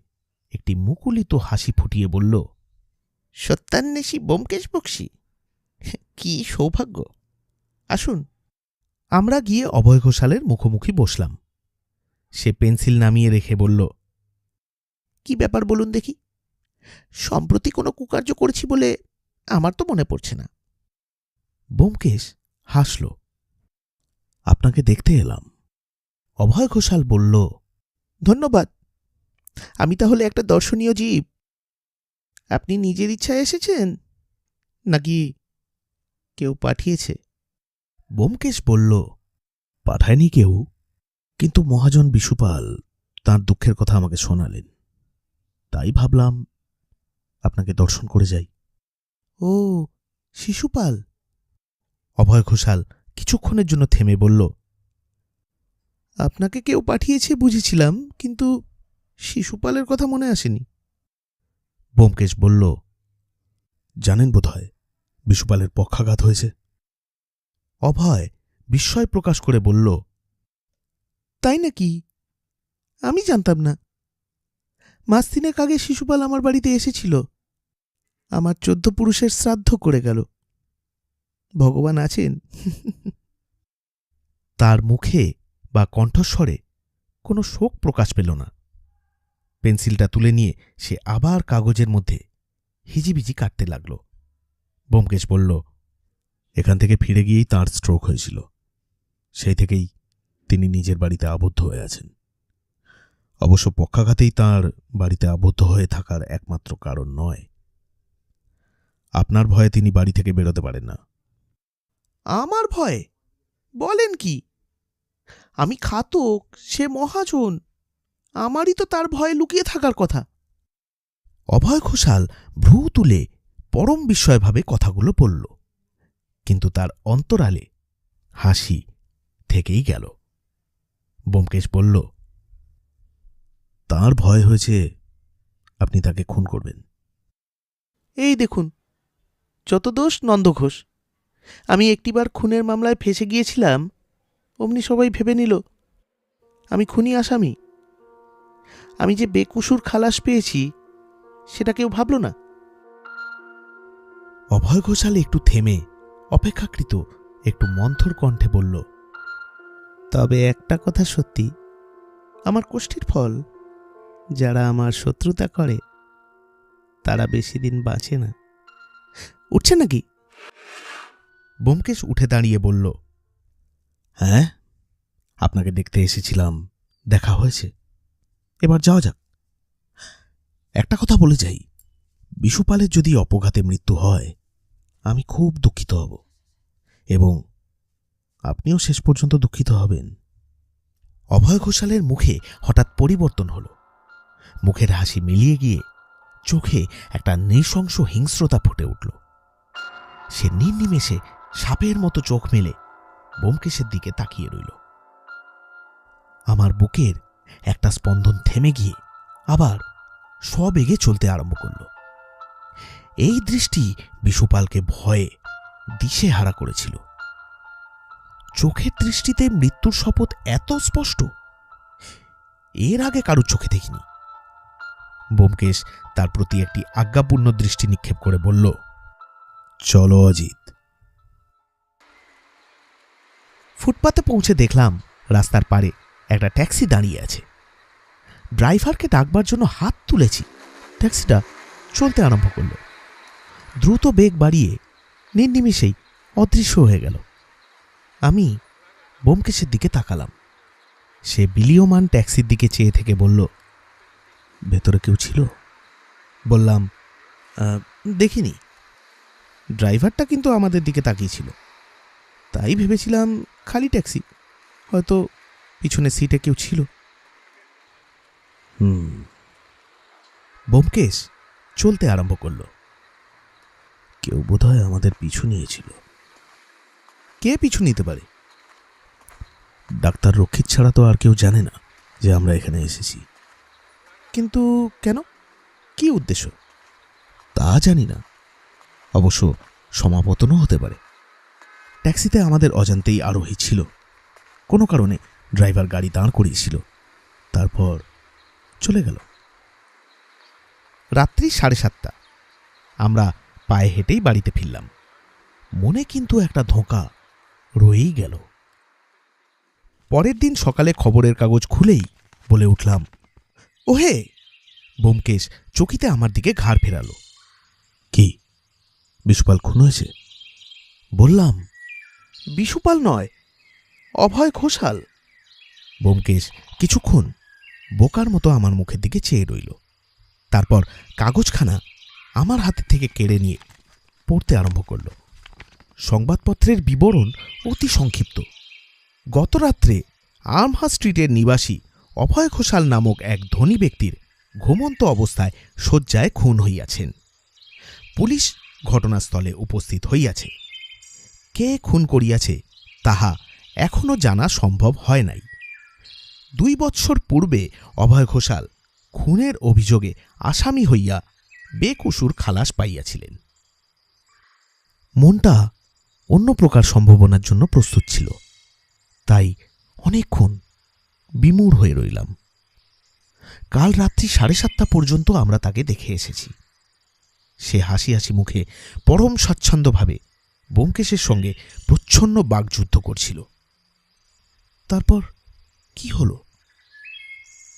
একটি মুকুলিত হাসি ফুটিয়ে বলল, সত্যান্বেষী ব্যোমকেশ বক্সী, কি সৌভাগ্য! আসুন। আমরা গিয়ে অভয় ঘোষালের মুখোমুখি বসলাম। সে পেন্সিল নামিয়ে রেখে বলল, কি ব্যাপার বলুন দেখি? সম্প্রতি কোনো কুকার্য করেছি বলে আমার তো মনে পড়ছে না। ব্যোমকেশ হাসল। আপনাকে দেখতে এলাম। অভয় ঘোষাল বলল, ধন্যবাদ। আমি তাহলে একটা দর্শনীয় জীব? আপনি নিজের ইচ্ছায় এসেছেন নাকি কেউ পাঠিয়েছে? ব্যোমকেশ বলল, পাঠায়নি কেউ, কিন্তু মহাজন বিশুপাল তাঁর দুঃখের কথা আমাকে শোনালেন, তাই ভাবলাম আপনাকে দর্শন করে যাই। ও, শিশুপাল। অভয় ঘোষাল কিছুক্ষণের জন্য থেমে বলল, আপনাকে কেউ পাঠিয়েছে বুঝেছিলাম, কিন্তু শিশুপালের কথা মনে আসেনি। ব্যোমকেশ বলল, জানেন বোধহয় বিশুপালের পক্ষাঘাত হয়েছে। অভয় বিস্ময় প্রকাশ করে বলল, তাই নাকি? আমি জানতাম না। মাস 3 আগে শিশুপাল আমার বাড়িতে এসেছিল। আমার 14 পুরুষের শ্রাদ্ধ করে গেল। ভগবান আছেন। তার মুখে বা কণ্ঠস্বরে কোনো শোক প্রকাশ পেল না। পেন্সিলটা তুলে নিয়ে সে আবার কাগজের মধ্যে হিজিবিজি কাটতে লাগল। ব্যোমকেশ বলল, এখান থেকে ফিরে গিয়েই তাঁর স্ট্রোক হয়েছিল। সেই থেকেই তিনি নিজের বাড়িতে আবদ্ধ হয়ে আছেন। অবশ্য পক্ষাঘাতেই তাঁর বাড়িতে আবদ্ধ হয়ে থাকার একমাত্র কারণ নয়। আপনার ভয়ে তিনি বাড়ি থেকে বেরোতে পারেন না। আমার ভয়ে? বলেন কি? আমি খাতক, সে মহাজন। আমারই তো তার ভয়ে লুকিয়ে থাকার কথা। অভয় ঘোষাল ভ্রু তুলে পরম বিস্ময়ভাবে কথাগুলো বলল, কিন্তু তার অন্তরালে হাসি থেকেই গেল। ব্যোমকেশ বলল, তার ভয় হয়েছে আপনি তাকে খুন করবেন। এই দেখুন, যত দোষ নন্দ ঘোষ। আমি একটিবার খুনের মামলায় ফেঁসে গিয়েছিলাম, অমনি সবাই ভেবে নিল আমি খুনি আসামি। আমি যে বেকসুর খালাস পেয়েছি সেটা কেউ ভাবল না। অভয় ঘোষাল একটু থেমে অপেক্ষাকৃত একটু মন্থর কণ্ঠে বলল, তবে একটা কথা সত্যি, আমার কষ্টের ফল যারা আমার শত্রুতা করে তারা বেশি দিন বাঁচে না। উঠছে নাকি? ব্যোমকেশ উঠে দাঁড়িয়ে বলল, হ্যাঁ, আপনাকে দেখতে এসেছিলাম, দেখা হয়েছে, এবার যাওয়া যাক। একটা কথা বলে যাই, বিশুপালের যদি অপঘাতে মৃত্যু হয় আমি খুব দুঃখিত হব, এবং আপনিও শেষ পর্যন্ত দুঃখিত হবেন। অভয় ঘোষালের মুখে হঠাৎ পরিবর্তন হল। মুখের হাসি মিলিয়ে গিয়ে চোখে একটা নৃশংস হিংস্রতা ফুটে উঠল। সে নির্নিমেষে সাপের মতো চোখ মেলে ব্যোমকেশের দিকে তাকিয়ে রইল। আমার বুকের একটা স্পন্দন থেমে গিয়ে আবার সবেগে চলতে আরম্ভ করল। এই দৃষ্টি বিশুপালকে ভয়ে দিশেহারা করেছিল। চোখের দৃষ্টিতে মৃত্যুর শপথ এত স্পষ্ট এর আগে কারুর চোখে দেখিনি। ব্যোমকেশ তার প্রতি একটি আজ্ঞাপূর্ণ দৃষ্টি নিক্ষেপ করে বলল, চলো অজিত। ফুটপাতে পৌঁছে দেখলাম রাস্তার পারে একটা ট্যাক্সি দাঁড়িয়ে আছে। ড্রাইভারকে ডাকবার জন্য হাত তুলেছি, ট্যাক্সিটা চলতে আরম্ভ করল। দ্রুত বেগ বাড়িয়ে নির্নিমেষেই অদৃশ্য হয়ে গেল। আমি ব্যোমকেশের দিকে তাকালাম। সে বিলীয়মান ট্যাক্সির দিকে চেয়ে থেকে বলল, ভেতরে কেউ ছিল? বললাম, দেখিনি। ড্রাইভারটা কিন্তু আমাদের দিকে তাকিয়েছিল, তাই ভেবেছিলাম খালি ট্যাক্সি, হয়তো পিছনের সিটে কেউ ছিল। ব্যোমকেশ চলতে আরম্ভ করল। কেউ বোধহয় আমাদের পিছু নিয়েছিল। কে পিছু নিতে পারে? ডাক্তার রক্ষিত ছাড়া তো আর কেউ জানে না যে আমরা এখানে এসেছি। কিন্তু কেন? কি উদ্দেশ্য? তা জানি না, অবশ্য সমাপতনও হতে পারে। ট্যাক্সিতে আমাদের অজান্তেই আরোহী ছিল। কোনো কারণে ড্রাইভার গাড়ি দাঁড় করিয়েছিল, তারপর চলে গেল। রাত্রি 7:30। আমরা পায়ে হেঁটেই বাড়িতে ফিরলাম। মনে কিন্তু একটা ধোঁকা রয়েই গেল। পরের দিন সকালে খবরের কাগজ খুলেই বলে উঠলাম, ওহে! ব্যোমকেশ চকিতে আমার দিকে ঘাড় ফেরালো। কি, বিশুপাল খুন হয়েছে? বললাম, বিশুপাল নয়, অভয় ঘোষাল। ব্যোমকেশ কিছুক্ষণ বোকার মতো আমার মুখের দিকে চেয়ে রইল। তারপর কাগজখানা আমার হাতের থেকে কেড়ে নিয়ে পড়তে আরম্ভ করল। সংবাদপত্রের বিবরণ অতি সংক্ষিপ্ত। গত রাত্রে আর্মহা স্ট্রিটের নিবাসী অভয় ঘোষাল নামক এক ধনী ব্যক্তির ঘুমন্ত অবস্থায় শয্যায় খুন হইয়াছেন। পুলিশ ঘটনাস্থলে উপস্থিত হইয়াছে। কে খুন করিয়াছে তাহা এখনও জানা সম্ভব হয় নাই। 2 বৎসর পূর্বে অভয় ঘোষাল খুনের অভিযোগে আসামি হইয়া বেকসুর খালাস পাইয়াছিলেন। মনটা অন্য প্রকার সম্ভাবনার জন্য প্রস্তুত ছিল, তাই অনেকক্ষণ বিমূঢ় হয়ে রইলাম। কাল রাত্রি 7:30 পর্যন্ত আমরা তাকে দেখে এসেছি। সে হাসি হাসি মুখে পরম স্বচ্ছন্দভাবে ব্যোমকেশের সঙ্গে প্রচ্ছন্ন বাগযুদ্ধ করছিল। তারপর কি হলো?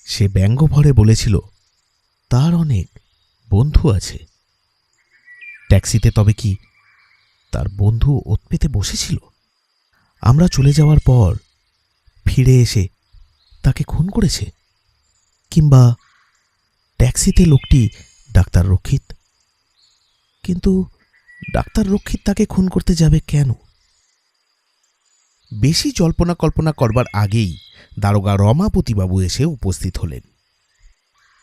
সে ব্যঙ্গভরে বলেছিল তার অনেক বন্ধু আছে। ট্যাক্সিতে তবে কি তার বন্ধু ওত পেতে বসেছিল? আমরা চলে যাওয়ার পর ফিরে এসে তাকে খুন করেছে? কিংবা ট্যাক্সিতে লোকটি ডাক্তার রক্ষিত? কিন্তু ডাক্তার রক্ষিত তাকে খুন করতে যাবে কেন? বেশি জল্পনা কল্পনা করবার আগেই দারোগা রমাপতিবাবু এসে উপস্থিত হলেন।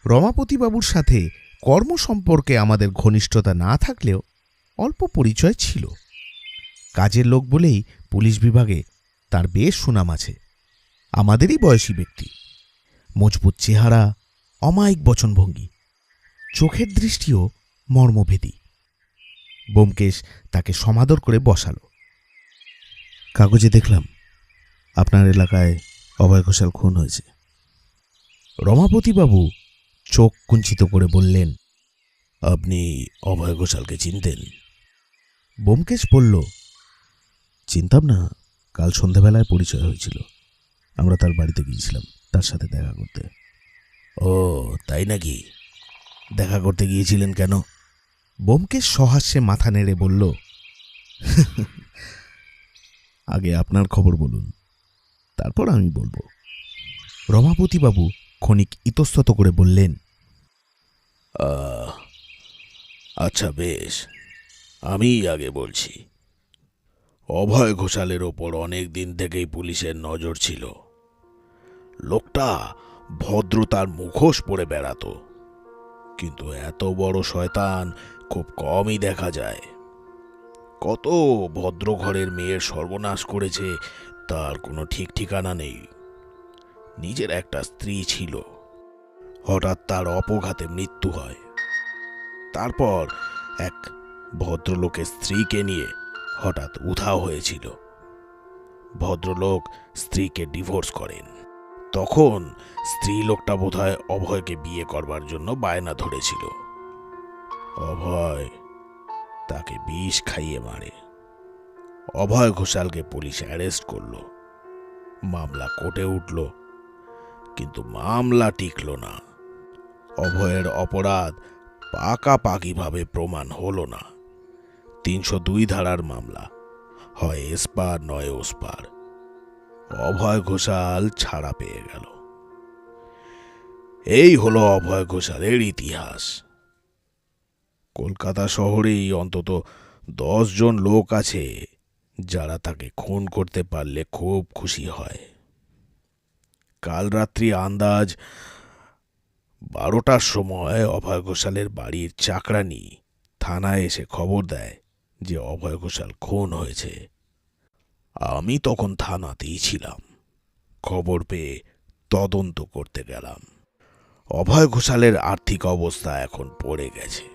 রমাপতিবাবুর সাথে কর্ম সম্পর্কে আমাদের ঘনিষ্ঠতা না থাকলেও অল্প পরিচয় ছিল। কাজের লোক বলেই পুলিশ বিভাগে তার বেশ সুনাম আছে। আমাদেরই বয়সী ব্যক্তি, মজবুত চেহারা, অমায়িক বচনভঙ্গি, চোখের দৃষ্টিও মর্মভেদী। ব্যোমকেশ তাকে সমাদর করে বসাল। কাগজে দেখলাম আপনার এলাকায় অভয় ঘোষাল খুন হয়েছে। রমাপতিবাবু চোখ কুঞ্চিত করে বললেন, আপনি অভয় ঘোষালকে চিনতেন? ব্যোমকেশ বলল, চিনতাম না, কাল সন্ধেবেলায় পরিচয় হয়েছিল। আমরা তার বাড়িতে গিয়েছিলাম তার সাথে দেখা করতে। ও তাই নাকি? দেখা করতে গিয়েছিলেন কেন? ব্যোমকেশ সহাস্যে মাথা নেড়ে বলল, আগে আপনার খবর বলুন, তারপর আমি বলবো। রমাপতিবাবু ক্ষণিক ইতস্তত করে বললেন, আচ্ছা বেশ, আমি আগে বলছি। অভয় ঘোষালের ওপর অনেক দিন থেকেই পুলিশের নজর ছিল। লোকটা ভদ্রতার মুখোশ পরে বেড়াতো, কিন্তু এত বড় শয়তান খুব কমই দেখা যায়। কত ভদ্র ঘরের মেয়ের সর্বনাশ করেছে তার কোনো ঠিক ঠিকানা নেই। নিজের একটা স্ত্রী ছিল, হঠাৎ তার অপঘাতে মৃত্যু হয়। তারপর এক ভদ্রলোকের স্ত্রীকে নিয়ে হঠাৎ উধাও হয়েছিল। ভদ্রলোক স্ত্রীকে ডিভোর্স করেন। তখন স্ত্রী লোকটা বোধহয় অভয়কে বিয়ে করবার জন্য বায়না ধরেছিল। অভয় তাকে বিষ খাইয়ে মারে। অভয় ঘোষালকে পুলিশ অ্যারেস্ট করল। মামলা কোর্টে উঠল, কিন্তু মামলা টিকল না। অভয়ের অপরাধ পাকাপাকিভাবে প্রমাণ হলো না। 302 ধারার মামলা, হয় এসপার নয় ওসপার। অভয় ঘোষাল ছাড়া পেয়ে গেল। এই হলো অভয় ঘোষালের ইতিহাস। কলকাতা শহরেই অন্তত 10 জন লোক আছে যারা তাকে খুন করতে পারলে খুব খুশি হয়। কাল রাত্রি আন্দাজ 12টার সময় অভয় ঘোষালের বাড়ির চাকরানি থানায় এসে খবর দেয় যে অভয় ঘোষাল খুন হয়েছে। আমি তখন থানাতেই ছিলাম। খবর পেয়ে তদন্ত করতে গেলাম। অভয় ঘোষালের আর্থিক অবস্থা এখন পড়ে গেছে।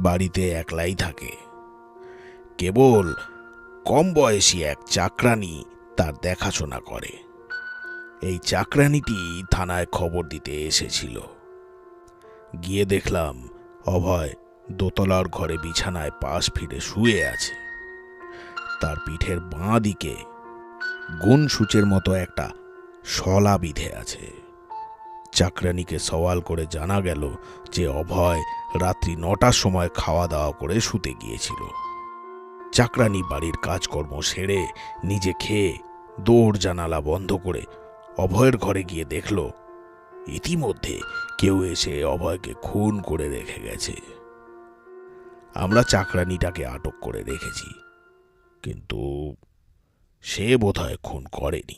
বাড়িতে একলাই থাকে। কেবল কম বয়সী এক চাকরানি তার দেখাশোনা করে। এই চাকরানিটি থানায় খবর দিতে এসেছিল। গিয়ে দেখলাম অভয় দোতলার ঘরে বিছানায় পাশ ফিরে শুয়ে আছে। তার পিঠের বাঁ দিকে গুণসূচের মতো একটা শলা বিঁধে আছে। চাকরানিকে সওয়াল করে জানা গেল যে অভয় রাত্রি 9টার সময় খাওয়া দাওয়া করে শুতে গিয়েছিল। চাকরানি বাড়ির কাজকর্ম সেরে নিজে খেয়ে দৌড় জানালা বন্ধ করে অভয়ের ঘরে গিয়ে দেখল ইতিমধ্যে কেউ এসে অভয়কে খুন করে রেখে গেছে। আমরা চাকরানিটাকে আটক করে রেখেছি, কিন্তু সে বোধহয় খুন করেনি।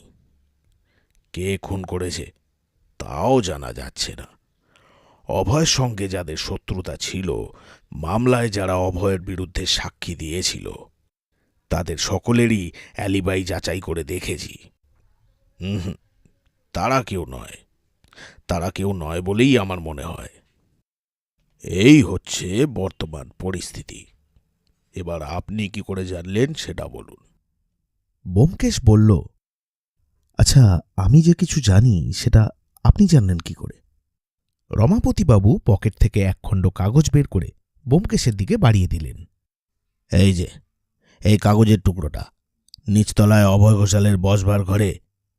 কে খুন করেছে তাও জানা যাচ্ছে না। অভয়ের সঙ্গে যাদের শত্রুতা ছিল, মামলায় যারা অভয়ের বিরুদ্ধে সাক্ষী দিয়েছিল, তাদের সকলেরই অ্যালিবাই যাচাই করে দেখেছি। তারা কেউ নয় বলেই আমার মনে হয়। এই হচ্ছে বর্তমান পরিস্থিতি। এবার আপনি কি করে জানলেন সেটা বলুন। ব্যোমকেশ বলল, আচ্ছা, আমি যে কিছু জানি সেটা আপনি জানলেন কি করে? রমাপতিবাবু পকেট থেকে একখণ্ড কাগজ বের করে ব্যোমকেশের দিকে বাড়িয়ে দিলেন। এই যে, এই কাগজের টুকরোটা নিচতলায় অভয় ঘোষালের বসবার ঘরে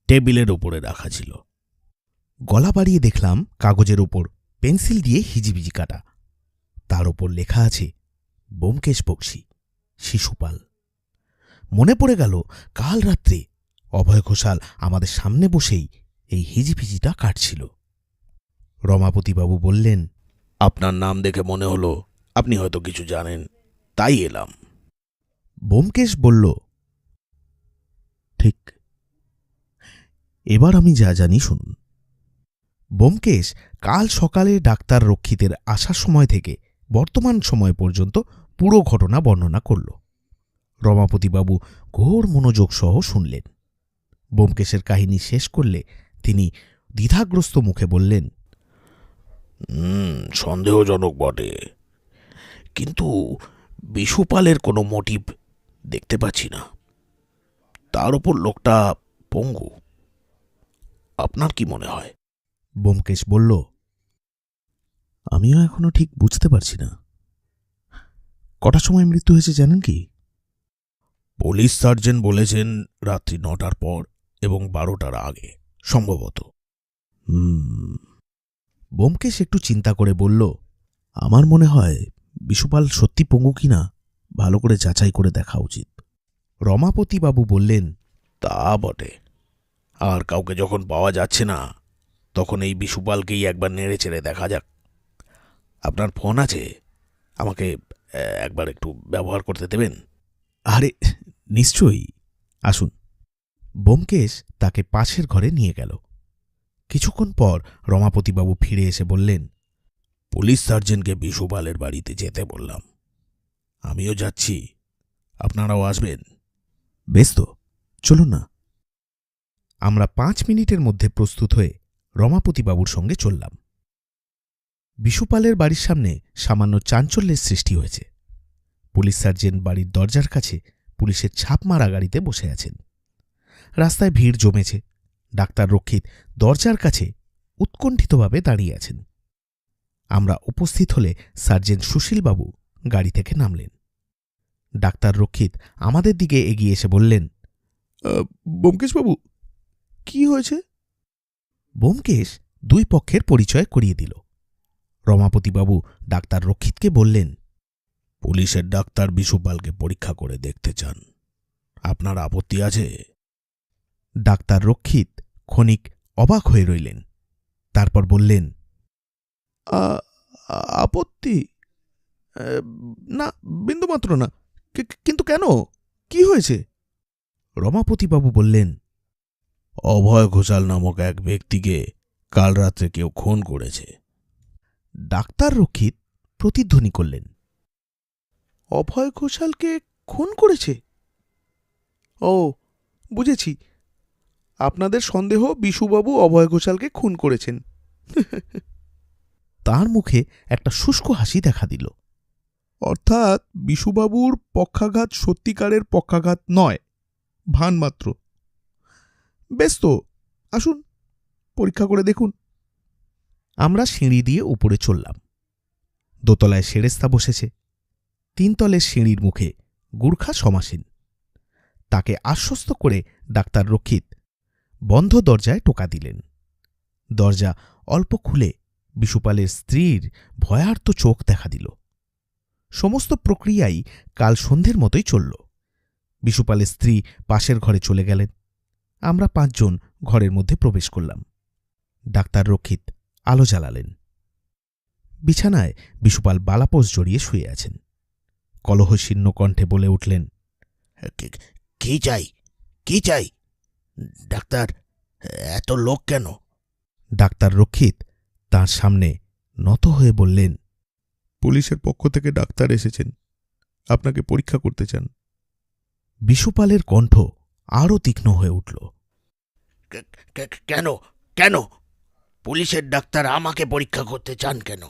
টেবিলের উপরে রাখা ছিল। গলা বাড়িয়ে দেখলাম কাগজের ওপর পেন্সিল দিয়ে হিজিবিজি কাটা। তার ওপর লেখা আছে ব্যোমকেশ বক্সী, শিশুপাল। মনে পড়ে গেল কাল রাত্রে অভয় ঘোষাল আমাদের সামনে বসেই এই হিজিফিজিটা কাটছিল। রমাপতিবাবু বললেন, আপনার নাম দেখে মনে হলো আপনি হয়তো কিছু জানেন, তাই এলাম। ব্যোমকেশ বলল, ঠিক, এবার আমি যা জানি শুনুন। ব্যোমকেশ কাল সকালে ডাক্তার রক্ষিতের আসার সময় থেকে বর্তমান সময় পর্যন্ত পুরো ঘটনা বর্ণনা করল। রমাপতিবাবু ঘোর মনোযোগ সহ শুনলেন। ব্যোমকেশের কাহিনী শেষ করলে তিনি দ্বিধাগ্রস্ত মুখে বললেন, সন্দেহজনক বটে, কিন্তু বিশুপালের কোনো মোটিভ দেখতে পাচ্ছি না। তার উপর লোকটা পঙ্গু। আপনার কি মনে হয়? ব্যোমকেশ বলল, আমিও এখনো ঠিক বুঝতে পারছি না। কটার সময় মৃত্যু হয়েছে জানেন কি? পুলিশ সার্জন বলেছেন রাত্রি 9টার পর এবং 12টার আগে সম্ভবত। ব্যোমকেশ একটু চিন্তা করে বলল, আমার মনে হয় বিশুপাল সত্যি পঙ্গু কিনা ভালো করে যাচাই করে দেখা উচিত। রমাপতিবাবু বললেন, তা বটে, আর কাউকে যখন পাওয়া যাচ্ছে না তখন এই বিশুপালকেই একবার নেড়ে চেড়ে দেখা যাক। আপনার ফোন আছে? আমাকে একবার একটু ব্যবহার করতে দেবেন? আরে নিশ্চয়ই, আসুন। ব্যোমকেশ তাকে পাশের ঘরে নিয়ে গেল। কিছুক্ষণ পর রমাপতিবাবু ফিরে এসে বললেন, পুলিশ সার্জনকে বিশুপালের বাড়িতে যেতে বললাম। আমিও যাচ্ছি, আপনারাও আসবেন? বেশ তো, চলুন না। আমরা 5 মিনিটের মধ্যে প্রস্তুত হয়ে রমাপতিবাবুর সঙ্গে চললাম। বিশুপালের বাড়ির সামনে সামান্য চাঞ্চল্যের সৃষ্টি হয়েছে। পুলিশ সার্জেন্ট বাড়ির দরজার কাছে পুলিশের ছাপ মারা গাড়িতে বসে আছেন। রাস্তায় ভিড় জমেছে। ডাক্তার রক্ষিত দরজার কাছে উৎকণ্ঠিতভাবে দাঁড়িয়ে আছেন। আমরা উপস্থিত হলে সার্জেন্ট সুশীলবাবু গাড়ি থেকে নামলেন। ডাক্তার রক্ষিত আমাদের দিকে এগিয়ে এসে বললেন, ব্যোমকেশবাবু, কি হয়েছে? ব্যোমকেশ দুই পক্ষের পরিচয় করিয়ে দিল। রমাপতিবাবু ডাক্তার রক্ষিতকে বললেন, পুলিশের ডাক্তার বিশুপালকে পরীক্ষা করে দেখতে চান। আপনার আপত্তি আছে? ডাক্তার রক্ষিত ক্ষণিক অবাক হয়ে রইলেন। তারপর বললেন, আপত্তি? না, বিন্দুমাত্র না। কিন্তু কেন? কি হয়েছে? রমাপতিবাবু বললেন, অভয় ঘোষাল নামক এক ব্যক্তিকে কাল রাত্রে কেউ খুন করেছে। ডাক্তার রক্ষিত প্রতিধ্বনি করলেন, অভয় ঘোষালকে খুন করেছে? ও, বুঝেছি। আপনাদের সন্দেহ বিশুবাবু অভয় ঘোষালকে খুন করেছেন। তার মুখে একটা শুষ্ক হাসি দেখা দিল। অর্থাৎ বিশুবাবুর পক্ষাঘাত সত্যিকারের পক্ষাঘাত নয়, ভান মাত্র। বেশ তো, আসুন পরীক্ষা করে দেখুন। আমরা সিঁড়ি দিয়ে উপরে চললাম। দোতলায় সেরেস্তা বসেছে। 3 তলের সিঁড়ির মুখে গুর্খা সমাসীন। তাকে আশ্বস্ত করে ডাক্তার রক্ষিত বন্ধ দরজায় টোকা দিলেন। দরজা অল্প খুলে বিশুপালের স্ত্রীর ভয়ার্ত চোখ দেখা দিল। সমস্ত প্রক্রিয়াই কাল সন্ধ্যের মতোই চলল। বিশুপালের স্ত্রী পাশের ঘরে চলে গেলেন। আমরা 5 জন ঘরের মধ্যে প্রবেশ করলাম। ডাক্তার রক্ষিত আলো জ্বালালেন। বিছানায় বিশুপাল বালাপোষ জড়িয়ে শুয়ে আছেন। কলহশীর্ণ কণ্ঠে বলে উঠলেন, কি চাই? কি চাই? ডাক্তার, এত লোক কেন? ডাক্তার রক্ষিত তাঁর সামনে নত হয়ে বললেন, পুলিশের পক্ষ থেকে ডাক্তার এসেছেন, আপনাকে পরীক্ষা করতে চান। বিশুপালের কণ্ঠ আরও তীক্ষ্ণ হয়ে উঠল। কেন? কেন পুলিশের ডাক্তার আমাকে পরীক্ষা করতে চান কেন?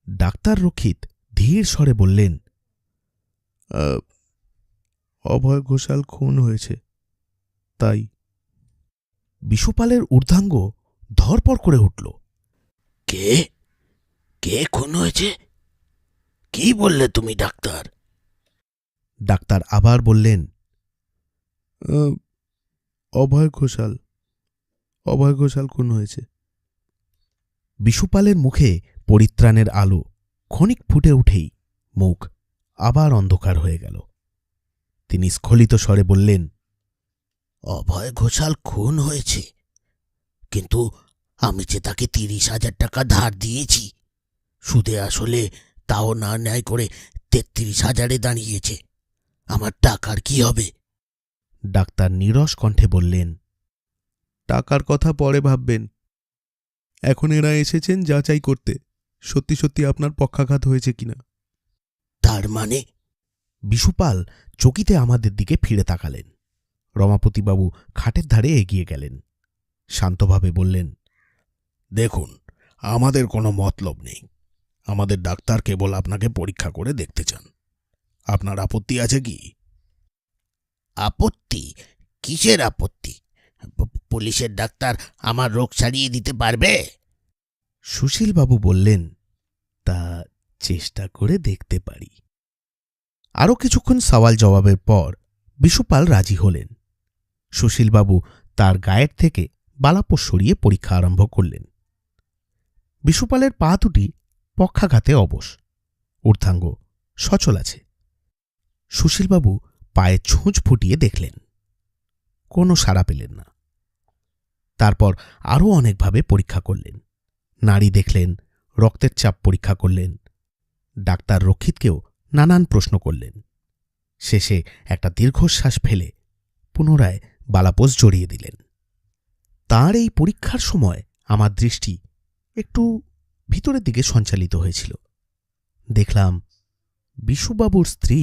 ডাক্তার রক্ষিত ধীর স্বরে বললেন, অভয় ঘোষাল খুন হয়েছে, তাই। বিশুপালের ঊর্ধ্বাঙ্গ ধরপড় করে উঠল। কে? কে খুন হয়েছে? কি বললে তুমি ডাক্তার? ডাক্তার আবার বললেন, অভয় ঘোষাল। অভয় ঘোষাল খুন হয়েছে। বিশুপালের মুখে পরিত্রাণের আলো ক্ষণিক ফুটে উঠেই মুখ আবার অন্ধকার হয়ে গেল। তিনি স্খলিত স্বরে বললেন, অভয় ঘোষাল খুন হয়েছে, কিন্তু আমি যে তাকে 30,000 টাকা ধার দিয়েছি, সুদে আসলে তাও না ন্যায় করে 33,000-এ দাঁড়িয়েছে। আমার টাকার কি হবে? ডাক্তার নীরস কণ্ঠে বললেন, টাকার কথা পরে ভাববেন। এখন এরা এসেছেন যাচাই করতে সত্যি সত্যি আপনার পক্ষাঘাত হয়েছে কিনা। তার মানে? বিশুপাল চকিতে আমাদের দিকে ফিরে তাকালেন। রমাপতিবাবু খাটের ধারে এগিয়ে গেলেন। শান্তভাবে বললেন, দেখুন, আমাদের কোনো মতলব নেই। আমাদের ডাক্তার কেবল আপনাকে পরীক্ষা করে দেখতে চান। আপনার আপত্তি আছে কি? আপত্তি? কিসের আপত্তি? পুলিশের ডাক্তার আমার রোগ সারিয়ে দিতে পারবে? সুশীলবাবু বললেন, তা চেষ্টা করে দেখতে পারি। আরও কিছুক্ষণ সওয়াল জবাবের পর বিশুপাল রাজি হলেন। সুশীলবাবু তার গায়ের থেকে বালাপোষ সরিয়ে পরীক্ষা আরম্ভ করলেন। বিশুপালের পা দুটি পক্ষাঘাতে অবশ, ঊর্ধ্বাঙ্গ সচল আছে। সুশীলবাবু পায়ে ছুঁচ ফুটিয়ে দেখলেন, কোনো সাড়া পেলেন না। তারপর আরও অনেকভাবে পরীক্ষা করলেন। নাড়ি দেখলেন, রক্তের চাপ পরীক্ষা করলেন। ডাক্তার রক্ষিতকেও নানান প্রশ্ন করলেন। শেষে একটা দীর্ঘশ্বাস ফেলে পুনরায় বালাপোষ জড়িয়ে দিলেন। তাঁর এই পরীক্ষার সময় আমার দৃষ্টি একটু ভিতরের দিকে সঞ্চালিত হয়েছিল। দেখলাম বিশুবাবুর স্ত্রী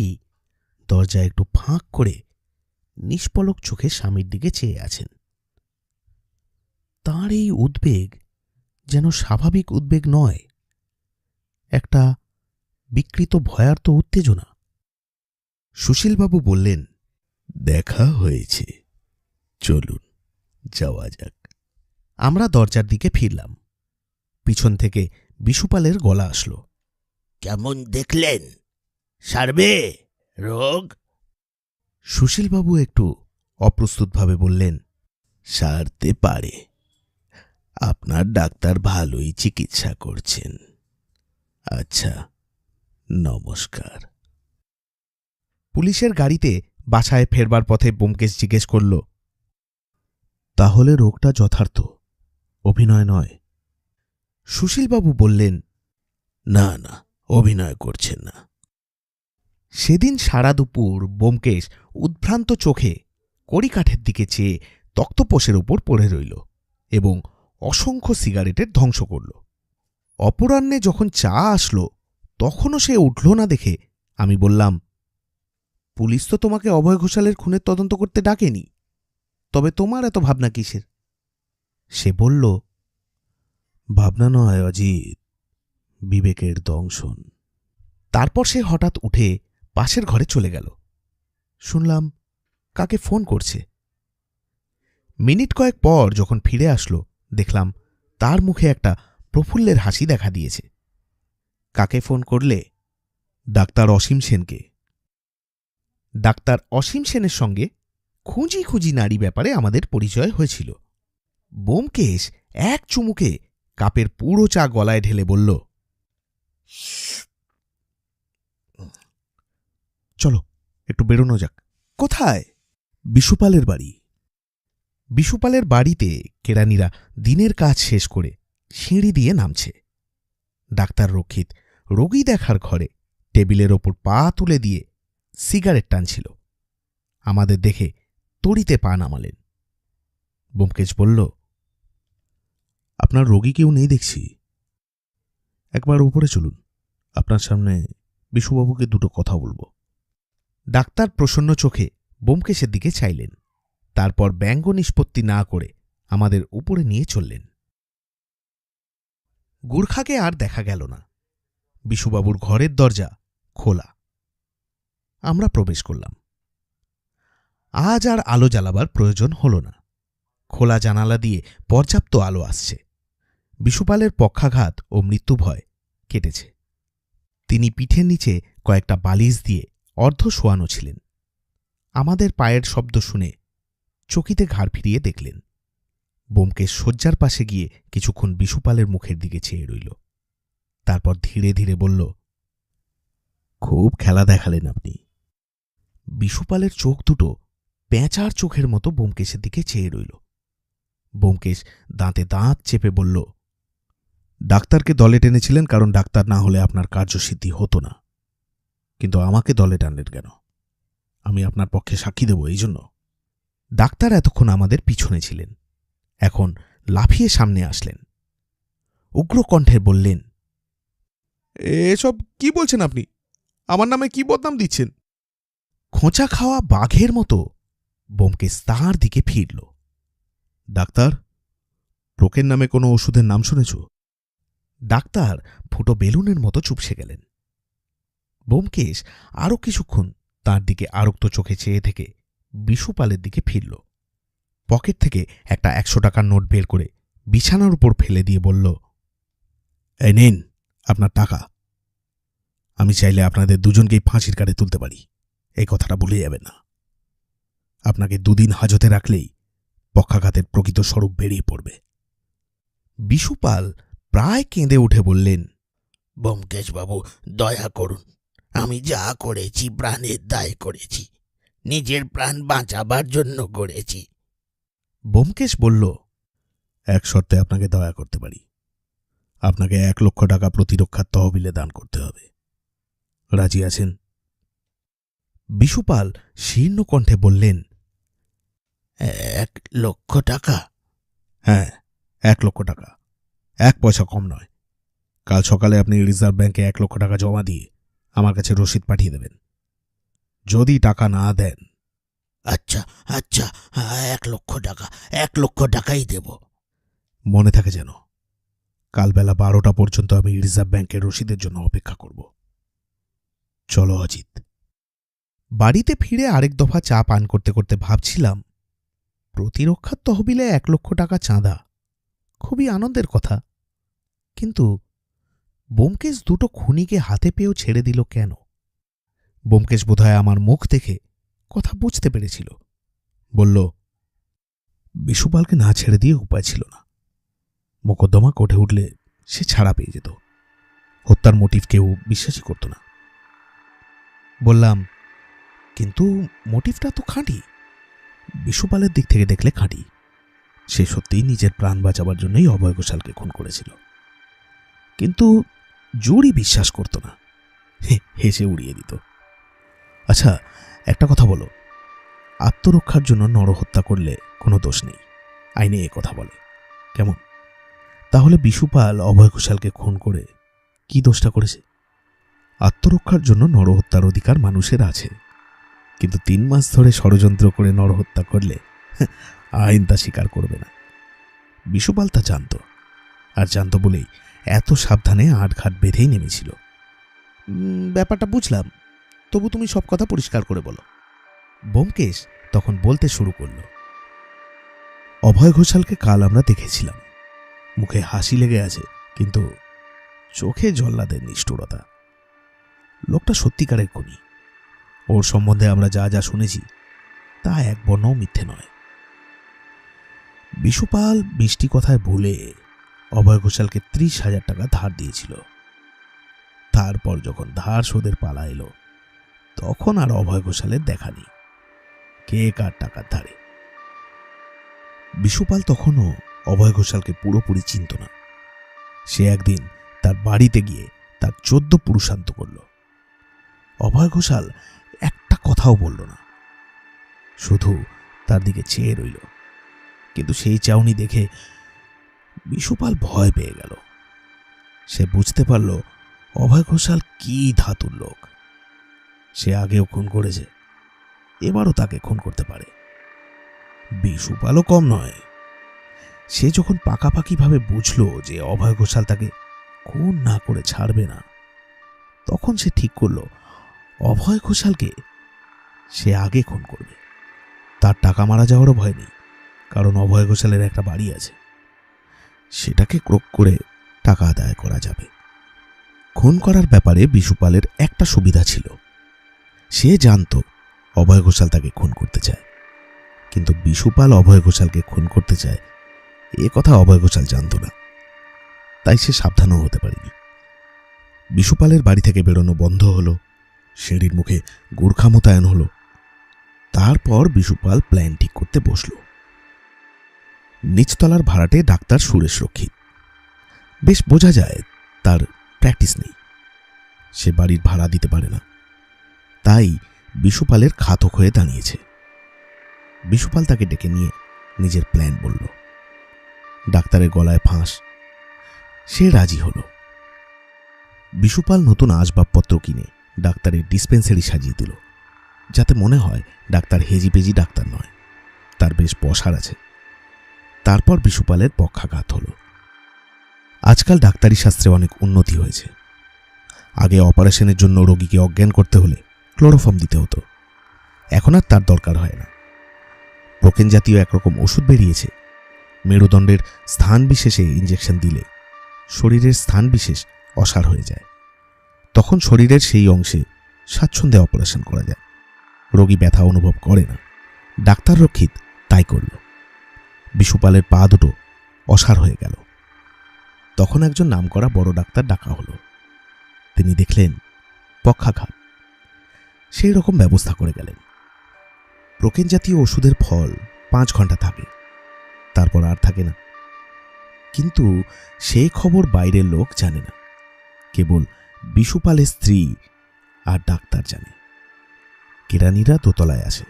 দরজা একটু ফাঁক করে নিষ্পলক চোখে স্বামীর দিকে চেয়ে আছেন। তাঁর এই উদ্বেগ যেন স্বাভাবিক উদ্বেগ নয়, একটা বিকৃত ভয়ার্ত উত্তেজনা। সুশীলবাবু বললেন, দেখা হয়েছে, চলুন যাওয়া যাক। আমরা দরজার দিকে ফিরলাম। পিছন থেকে বিশুপালের গলা আসলো, কেমন দেখলেন? সারবে রোগ? সুশীলবাবু একটু অপ্রস্তুতভাবে বললেন, সারতে পারে। আপনার ডাক্তার ভালোই চিকিৎসা করছেন। আচ্ছা, নমস্কার। পুলিশের গাড়িতে বাসায় ফেরবার পথে ব্যোমকেশ জিজ্ঞেস করল, তাহলে রোগটা যথার্থ, অভিনয় নয়? সুশীলবাবু বললেন, না না, অভিনয় করছেন না। সেদিন সারা দুপুর ব্যোমকেশ উদ্ভ্রান্ত চোখে কড়িকাঠের দিকে চেয়ে তক্তপোষের ওপর পড়ে রইল এবং অসংখ্য সিগারেটের ধ্বংস করল। অপরাহ্নে যখন চা আসলো তখনও সে উঠল না দেখে আমি বললাম, পুলিশ তো তোমাকে অভয় ঘোষালের খুনের তদন্ত করতে ডাকেনি, তবে তোমার এত ভাবনা কিসের? সে বলল, ভাবনা নয় অজিত, বিবেকের দংশন। তারপর সে হঠাৎ উঠে পাশের ঘরে চলে গেল। শুনলাম কাকে ফোন করছে। মিনিট কয়েক পর যখন ফিরে আসলো দেখলাম তার মুখে একটা প্রফুল্লের হাসি দেখা দিয়েছে। কাকে ফোন করলে? ডাক্তার অসীম সেনকে। ডাক্তার অসীম সেনের সঙ্গে খুঁজি খুঁজি নারী ব্যাপারে আমাদের পরিচয় হয়েছিল। ব্যোমকেশ এক চুমুকে কাপের পুরো চা গলায় ঢেলে বলল, চলো একটু বেরোনো যাক। কোথায়? বিশুপালের বাড়ি। বিশুপালের বাড়িতে কেরানিরা দিনের কাজ শেষ করে সিঁড়ি দিয়ে নামছে। ডাক্তার রক্ষিত রোগী দেখার ঘরে টেবিলের ওপর পা তুলে দিয়ে সিগারেট টানছিল। আমাদের দেখে তড়িতে পা নামালেন। ব্যোমকেশ বলল, আপনার রোগী কেউ নেই দেখছি, একবার উপরে চলুন, আপনার সামনে বিশুবাবুকে দুটো কথা বলবো। ডাক্তার প্রসন্ন চোখে ব্যোমকেশের দিকে চাইলেন, তারপর ব্যঙ্গ নিষ্পত্তি না করে আমাদের উপরে নিয়ে চললেন। গুর্খাকে আর দেখা গেল না। বিশুবাবুর ঘরের দরজা খোলা। আমরা প্রবেশ করলাম। আজ আর আলো জ্বালাবার প্রয়োজন হল না। খোলা জানালা দিয়ে পর্যাপ্ত আলো আসছে। বিশুপালের পক্ষাঘাত ও মৃত্যুভয় কেটেছে। তিনি পিঠের নিচে কয়েকটা বালিশ দিয়ে অর্ধ শোয়ানো ছিলেন। আমাদের পায়ের শব্দ শুনে চকিতে ঘাড় ফিরিয়ে দেখলেন। ব্যোমকেশ শয্যার পাশে গিয়ে কিছুক্ষণ বিশুপালের মুখের দিকে চেয়ে রইল। তারপর ধীরে ধীরে বলল, খুব খেলা দেখালেন আপনি। বিশুপালের চোখ দুটো পেঁচার চোখের মতো ব্যোমকেশের দিকে চেয়ে রইল। ব্যোমকেশ দাঁতে দাঁত চেপে বলল, ডাক্তারকে দলে টেনেছিলেন কারণ ডাক্তার না হলে আপনার কার্যসিদ্ধি হতো না, কিন্তু আমাকে দলে টানলেন কেন? আমি আপনার পক্ষে সাক্ষী দেব এই জন্য। ডাক্তার এতক্ষণ আমাদের পিছনে ছিলেন, এখন লাফিয়ে সামনে আসলেন। উগ্র কণ্ঠে বললেন, এসব কি বলছেন আপনি? আমার নামে কি বদনাম দিচ্ছেন? খোঁচা খাওয়া বাঘের মতো ব্যোমকেশ তাঁর দিকে ফিরল। ডাক্তার, প্রোকের নামে কোনো ওষুধের নাম শুনেছ? ডাক্তার ফুটো বেলুনের মতো চুপসে গেলেন। ব্যোমকেশ আরও কিছুক্ষণ তাঁর দিকে আরক্ত চোখে চেয়ে থেকে বিশুপালের দিকে ফিরল। পকেট থেকে একটা 100 টাকার নোট বের করে বিছানার উপর ফেলে দিয়ে বলল, এই নিন আপনার টাকা। আমি চাইলে আপনাদের দুজনকেই ফাঁসির কাঠে তুলতে পারি, এই কথাটা ভুলে যাবেন না। আপনাকে 2 দিন হাজতে রাখলেই পক্ষাঘাতের প্রকৃত স্বরূপ বেরিয়ে পড়বে। বিশুপাল প্রায় কেঁদে উঠে বললেন, ব্যোমকেশবাবু, দয়া করুন। আমি যা করেছি প্রাণের দায় করেছি, নিজের প্রাণ বাঁচাবার জন্য করেছি। ব্যোমকেশ বলল, এক শর্তে আপনাকে দয়া করতে পারি। আপনাকে 1 লক্ষ টাকা প্রতিরক্ষার তহবিলে দান করতে হবে। রাজি আছেন? বিশুপাল শীর্ণ কণ্ঠে বললেন, 1 লক্ষ টাকা? হ্যাঁ, 1 লক্ষ টাকা, 1 পয়সা কম নয়। কাল সকালে আপনি রিজার্ভ ব্যাংকে 1 লক্ষ টাকা জমা দিয়ে আমার কাছে রসিদ পাঠিয়ে দেবেন। যদি টাকা না দেন... আচ্ছা আচ্ছা, 1 লক্ষ টাকা, 1 লক্ষ টাকাই দেব। মনে থাকে যেন, কাল বেলা 12টা পর্যন্ত আমি রিজার্ভ ব্যাংকের রসিদের জন্য অপেক্ষা করব। চলো অজিত। বাড়িতে ফিরে আরেক দফা চা পান করতে করতে ভাবছিলাম, প্রতিরক্ষার তহবিলে 1 লক্ষ টাকা চাঁদা, খুবই আনন্দের কথা। কিন্তু ব্যোমকেশ দুটো খুনিকে হাতে পেয়েও ছেড়ে দিল কেন? ব্যোমকেশ বোধহয় আমার মুখ দেখে কথা বুঝতে পেরেছিল। বলল, বিশুপালকে না ছেড়ে দিয়ে উপায় ছিল না। মোকদ্দমা কোর্টে উঠলে সে ছাড়া পেয়ে যেত। হত্যার মোটিভ কেউ বিশ্বাসই করত না। বললাম, কিন্তু মোটিভটা তো খাঁটি। বিশুপালের দিক থেকে দেখলে খাঁটি। সে সত্যিই নিজের প্রাণ বাঁচাবার জন্যই অভয় ঘোষালকে খুন করেছিল। কিন্তু জুরি বিশ্বাস করত না, হেসে উড়িয়ে দিত। আচ্ছা, একটা কথা বলো, আত্মরক্ষার জন্য নরহত্যা করলে কোনো দোষ নেই, আইনে এ কথা বলে। কেমন? তাহলে বিশুপাল অভয় ঘোষালকে খুন করে কি দোষটা করেছে? আত্মরক্ষার জন্য নরহত্যার অধিকার মানুষের আছে, কিন্তু 3 মাস ধরে ষড়যন্ত্র করে নরহত্যা করলে আইন তা স্বীকার করবে না। বিশুপাল তা জানত, আর জানত বলেই এত সাবধানে আটঘাট বেঁধেই নেমেছিল। ব্যাপারটা বুঝলাম, তবু তুমি সব কথা পরিষ্কার করে বলো। ব্যোমকেশ তখন বলতে শুরু করল, অভয় ঘোষালকে কাল আমরা দেখেছিলাম। মুখে হাসি লেগে আছে, কিন্তু চোখে জল্লাদের নিষ্ঠুরতা। লোকটা সত্যিকারের খুনি। ওর সম্বন্ধে আমরা যা যা শুনেছি তা এক বর্ণও মিথ্যে নয়। বিশুপাল মিষ্টি কথায় ভুলে অভয় ঘোষালকে 30,000 টাকা ধার দিয়েছিল। তারপর যখন ধার শোধের পালা এলো, তখন আর অভয় ঘোষালের দেখা নেই। কে কার টাকার ধারে? বিশুপাল তখনও অভয় ঘোষালকে পুরোপুরি চিনত না। সে একদিন তার বাড়িতে গিয়ে তার 14 পুরুষান্ত করল। অভয় ঘোষাল একটা কথাও বলল না, শুধু তার দিকে চেয়ে রইল। কিন্তু সেই চাউনি দেখে বিশুপাল ভয় পেয়ে গেল। সে বুঝতে পারল অভয় ঘোষাল কি ধাতুর লোক। সে আগেও খুন করেছে, এবারও তাকে খুন করতে পারে। বিশুপালও কম নয়। সে যখন পাকাপাকিভাবে বুঝল যে অভয় ঘোষাল তাকে খুন না করে ছাড়বে না, তখন সে ঠিক করল অভয় ঘোষালকে সে আগে খুন করবে। তার টাকা মারা যাওয়ারও ভয় নেই, কারণ অভয় ঘোষালের একটা বাড়ি আছে, সেটাকে ক্রোক করে টাকা আদায় করা যাবে। খুন করার ব্যাপারে বিশুপালের একটা সুবিধা ছিল, সে জানত অভয় ঘোষাল তাকে খুন করতে চায়। কিন্তু বিশুপাল অভয় ঘোষালকে খুন করতে চায় এ কথা অভয় ঘোষাল জানত না, তাই সে সাবধানও হতে পারেনি। বিশুপালের বাড়ি থেকে বেরোনো বন্ধ হলো, সিঁড়ির মুখে গোর্খা মোতায়েন হলো। তারপর বিশুপাল প্ল্যান ঠিক করতে বসল। নিচতলার ভাড়াটে ডাক্তার সুরেশ রক্ষিত। বেশ বোঝা যায় তার প্র্যাকটিস নেই, সে বাড়ির ভাড়া দিতে পারে না, তাই বিশুপালের ঘাতক হয়ে দাঁড়িয়েছে। বিশুপাল তাকে ডেকে নিয়ে নিজের প্ল্যান বলল। ডাক্তারের গলায় ফাঁস, সে রাজি হল। বিশুপাল নতুন আসবাবপত্র কিনে ডাক্তারের ডিসপেন্সারি সাজিয়ে দিল, যাতে মনে হয় ডাক্তার হেজিপেজি ডাক্তার নয়। তার বেশ পসার আছে। তারপর বিশুপালের পক্ষাঘাত হলো। আজকাল ডাক্তারি শাস্ত্রে অনেক উন্নতি হয়েছে। আগে অপারেশনের জন্য রোগীকে অজ্ঞান করতে হলে ক্লোরোফর্ম দিতে হতো, এখন আর তার দরকার হয় না। প্রোকেন জাতীয় একরকম ওষুধ বেরিয়েছে। মেরুদণ্ডের স্থান বিশেষে ইঞ্জেকশন দিলে শরীরের স্থান বিশেষ অসাড় হয়ে যায়। তখন শরীরের সেই অংশে স্বাচ্ছন্দ্যে অপারেশন করা যায়, রোগী ব্যথা অনুভব করে না। ডাক্তার রক্ষিত তাই করল। বিশুপালের পা দুটো অসাড় হয়ে গেল। তখন একজন নামকরা বড় ডাক্তার ডাকা হলো। তিনি দেখলেন পক্ষাঘাত, সেই রকম ব্যবস্থা করে গেলেন। প্রোকেন জাতীয় ওষুধের ফল 5 ঘন্টা থাকে, তারপর আর থাকে না। কিন্তু সেই খবর বাইরের লোক জানে না, কেবল বিশুপালের স্ত্রী আর ডাক্তার জানে। কেরানিরা দোতলায় আসে,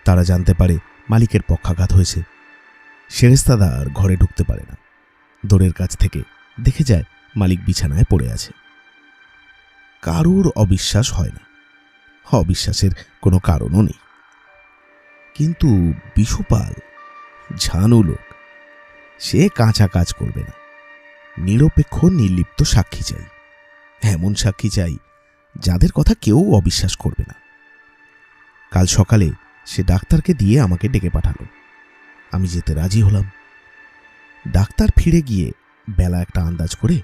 তারা জানতে পারে মালিকের পক্ষাঘাত হয়েছে। সেরেস্তাদার ঘরে ঢুকতে পারে না, দোরের কাছ থেকে দেখে যায় মালিক বিছানায় পড়ে আছে। কারুর অবিশ্বাস হয় না, অবিশ্বাসের কোনো কারণও নেই। কিন্তু বিশুপাল ঝানু লোক, সে কাঁচা কাজ করবে না। নিরপেক্ষ নির্লিপ্ত সাক্ষী চাই, এমন সাক্ষী চাই যাদের কথা কেউ অবিশ্বাস করবে না। কাল সকালে সে ডাক্তারকে দিয়ে আমাকে ডেকে পাঠালো। আমি যেতে রাজি হলাম। ডাক্তার ফিরে গিয়ে বেলা একটা আন্দাজ করে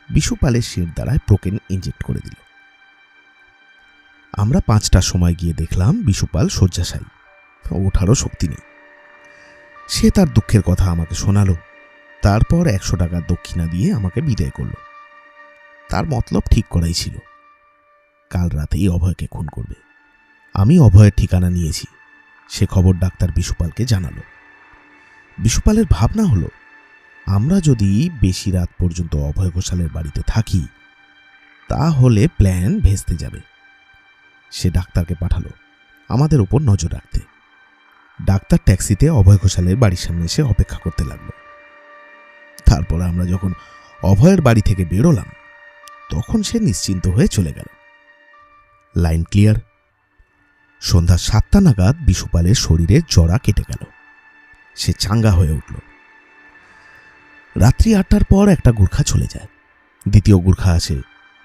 বিশুপালের শির দ্বারায় প্রোকেন ইনজেক্ট করে দিল। আমরা 5টার সময় গিয়ে দেখলাম বিশুপাল শয্যাশায়ী, ওঠারও শক্তি নেই। সে তার দুঃখের কথা আমাকে শোনালো। তারপর 100 টাকার দক্ষিণা দিয়ে আমাকে বিদায় করল। তার মতলব ঠিক করাই ছিল, কাল রাতেই অভয়কে খুন করবে। আমি অভয়ের ঠিকানা নিয়েছি, সে খবর ডাক্তার বিশুপালকে জানালো। বিশুপালের ভাবনা হলো, আমরা যদি বেশি রাত পর্যন্ত অভয় ঘোষালের বাড়িতে থাকি তাহলে প্ল্যান ভেস্তে যাবে। সে ডাক্তারকে পাঠালো আমাদের উপর নজর রাখতে। ডাক্তার ট্যাক্সিতে অভয় ঘোষালের বাড়ির সামনে এসে অপেক্ষা করতে লাগলো। তারপর আমরা যখন অভয়ের বাড়ি থেকে বেরোলাম তখন সে নিশ্চিন্ত হয়ে চলে গেল। Line clear. সন্ধ্যা 7টা নাগাদ বিশুপালের শরীরের জরা কেটে গেল, সে চাঙ্গা হয়ে উঠল। রাত্রি 8টার পর একটা গুর্খা চলে যায়, দ্বিতীয় গুর্খা আসে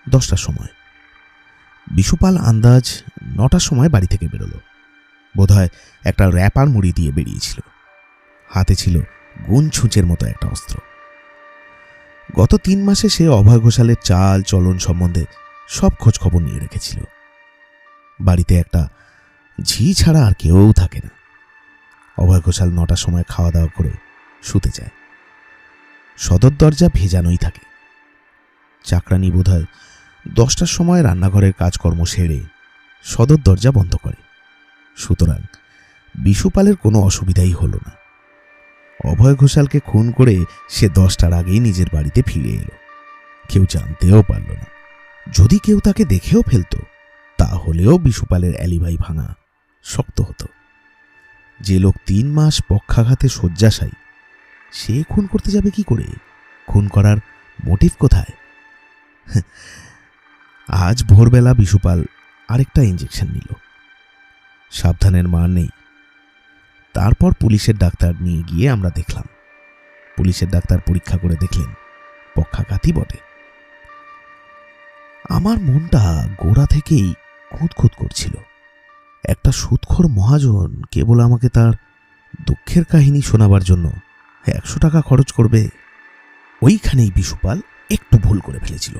10টার সময়। বিশুপাল আন্দাজ 9টার সময় বাড়ি থেকে বেরোলো। বোধহয় একটা র্যাপার মুড়ি দিয়ে বেরিয়েছিল। হাতে ছিল গুণ ছুঁচের মতো একটা অস্ত্র। গত 3 মাসে সে অভয় ঘোষালের চাল চলন সম্বন্ধে সব খোঁজ খবর নিয়ে রেখেছিল। বাড়িতে একটা ঝি ছাড়া আর কেউ থাকে না। অভয় ঘোষাল 9টার সময় খাওয়া দাওয়া করে শুতে যায়। সদর দরজা ভেজানোই থাকে। চাকরানি বোধহয় 10টার সময় রান্নাঘরের কাজকর্ম সেরে সদর দরজা বন্ধ করে। সুতরাং বিশুপালের কোনো অসুবিধাই হলো না। অভয় ঘোষালকে খুন করে সে 10টার আগেই নিজের বাড়িতে ফিরে এলো, কেউ জানতেও পারল না। যদি কেউ তাকে দেখেও ফেলত তাহলেও বিশুপালের অ্যালিবাই ভাঙা শক্ত হতো। যে লোক 3 মাস পক্ষাঘাতে শয্যাশায়ী, সে খুন করতে যাবে কি করে? খুন করার মোটিভ কোথায়? আজ ভোরবেলা বিশুপাল আরেকটা ইঞ্জেকশন নিল। সাবধানের মার নেই। তারপর পুলিশের ডাক্তার নিয়ে গিয়ে আমরা দেখলাম। পুলিশের ডাক্তার পরীক্ষা করে দেখলেন পক্ষাঘাতই বটে। আমার মনটা গোড়া থেকেই খুঁতখুত করছিল। একটা সুদখোর মহাজন কেবল আমাকে তার দুঃখের কাহিনী শোনাবার জন্য 100 টাকা খরচ করবে। ওইখানেই বিশুপাল একটু ভুল করে ফেলেছিল।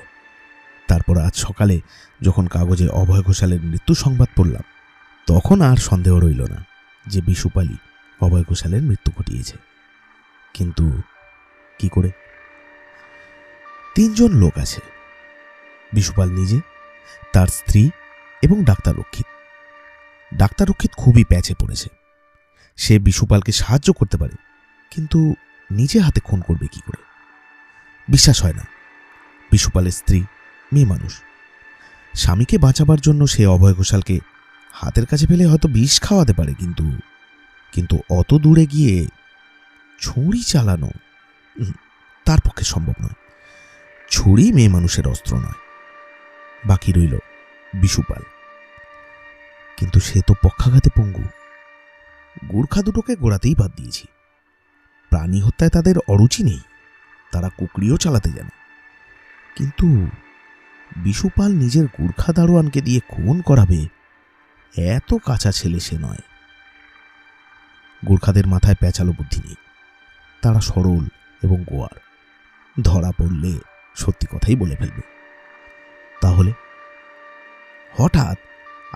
তারপর আজ সকালে যখন কাগজে অভয় ঘোষালের মৃত্যু সংবাদ পড়লাম তখন আর সন্দেহ রইল না যে বিশুপালই অভয় ঘোষালের মৃত্যু ঘটিয়েছে। কিন্তু কি করে? 3 জন লোক আছে, বিশুপাল নিজে, তার স্ত্রী এবং ডাক্তার রক্ষিত। ডাক্তার রক্ষিত খুবই প্যাচে পড়েছে। সে বিশুপালকে সাহায্য করতে পারে, কিন্তু নিজে হাতে খুন করবে কি করে? বিশ্বাস হয় না। বিশুপালের স্ত্রী মেয়ে মানুষ, স্বামীকে বাঁচাবার জন্য সে অভয় ঘোষালকে হাতের কাছে ফেলে হয়তো বিষ খাওয়াতে পারে, কিন্তু অত দূরে গিয়ে ছুরি চালানো তার পক্ষে সম্ভব নয়। ছুরি মেয়ে মানুষের অস্ত্র নয়। বাকি রইল বিশুপাল, কিন্তু সে তো পক্ষাঘাতে পঙ্গু। গুর্খা দুটোকে গোড়াতেই বাদ দিয়েছি। প্রাণী হত্যায় তাদের অরুচি নেই, তারা কুকরিও চালাতে জানে। কিন্তু বিশুপাল নিজের গুর্খা দারোয়ানকে দিয়ে খুন করাবে, এত কাঁচা ছেলে সে নয়। গুর্খাদের মাথায় প্যাঁচালো বুদ্ধি নেই, তারা সরল এবং গোয়ার, ধরা পড়লে সত্যি কথাই বলে ফেলবে। তাহলে হঠাৎ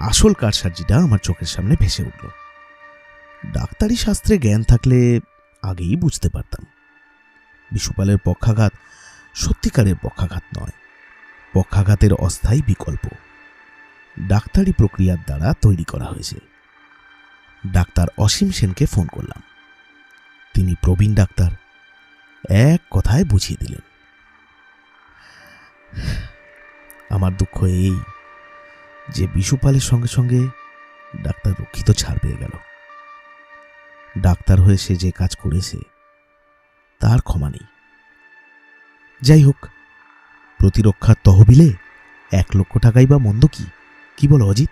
আসল কারসাজিটা আমার চোখের সামনে ভেসে উঠল। ডাক্তারি শাস্ত্রে জ্ঞান থাকলে আগেই বুঝতে পারতাম, বিশুপালের পক্ষাঘাত সত্যিকারের পক্ষাঘাত নয়, পক্ষাঘাতের অস্থায়ী বিকল্প, ডাক্তারি প্রক্রিয়ার দ্বারা তৈরি করা হয়েছে। ডাক্তার অসীম সেনকে ফোন করলাম। তিনি প্রবীণ ডাক্তার, এক কথায় বুঝিয়ে দিলেন। আমার দুঃখ এই যে বিশুপালের সঙ্গে সঙ্গে ডাক্তার রক্ষিত ছাড় পেয়ে গেল। ডাক্তার হয়ে সে যে কাজ করেছে তার ক্ষমা নেই। যাই হোক, প্রতিরক্ষার তহবিলে 1 লক্ষ টাকাই বা মন্দ কি বলো অজিত?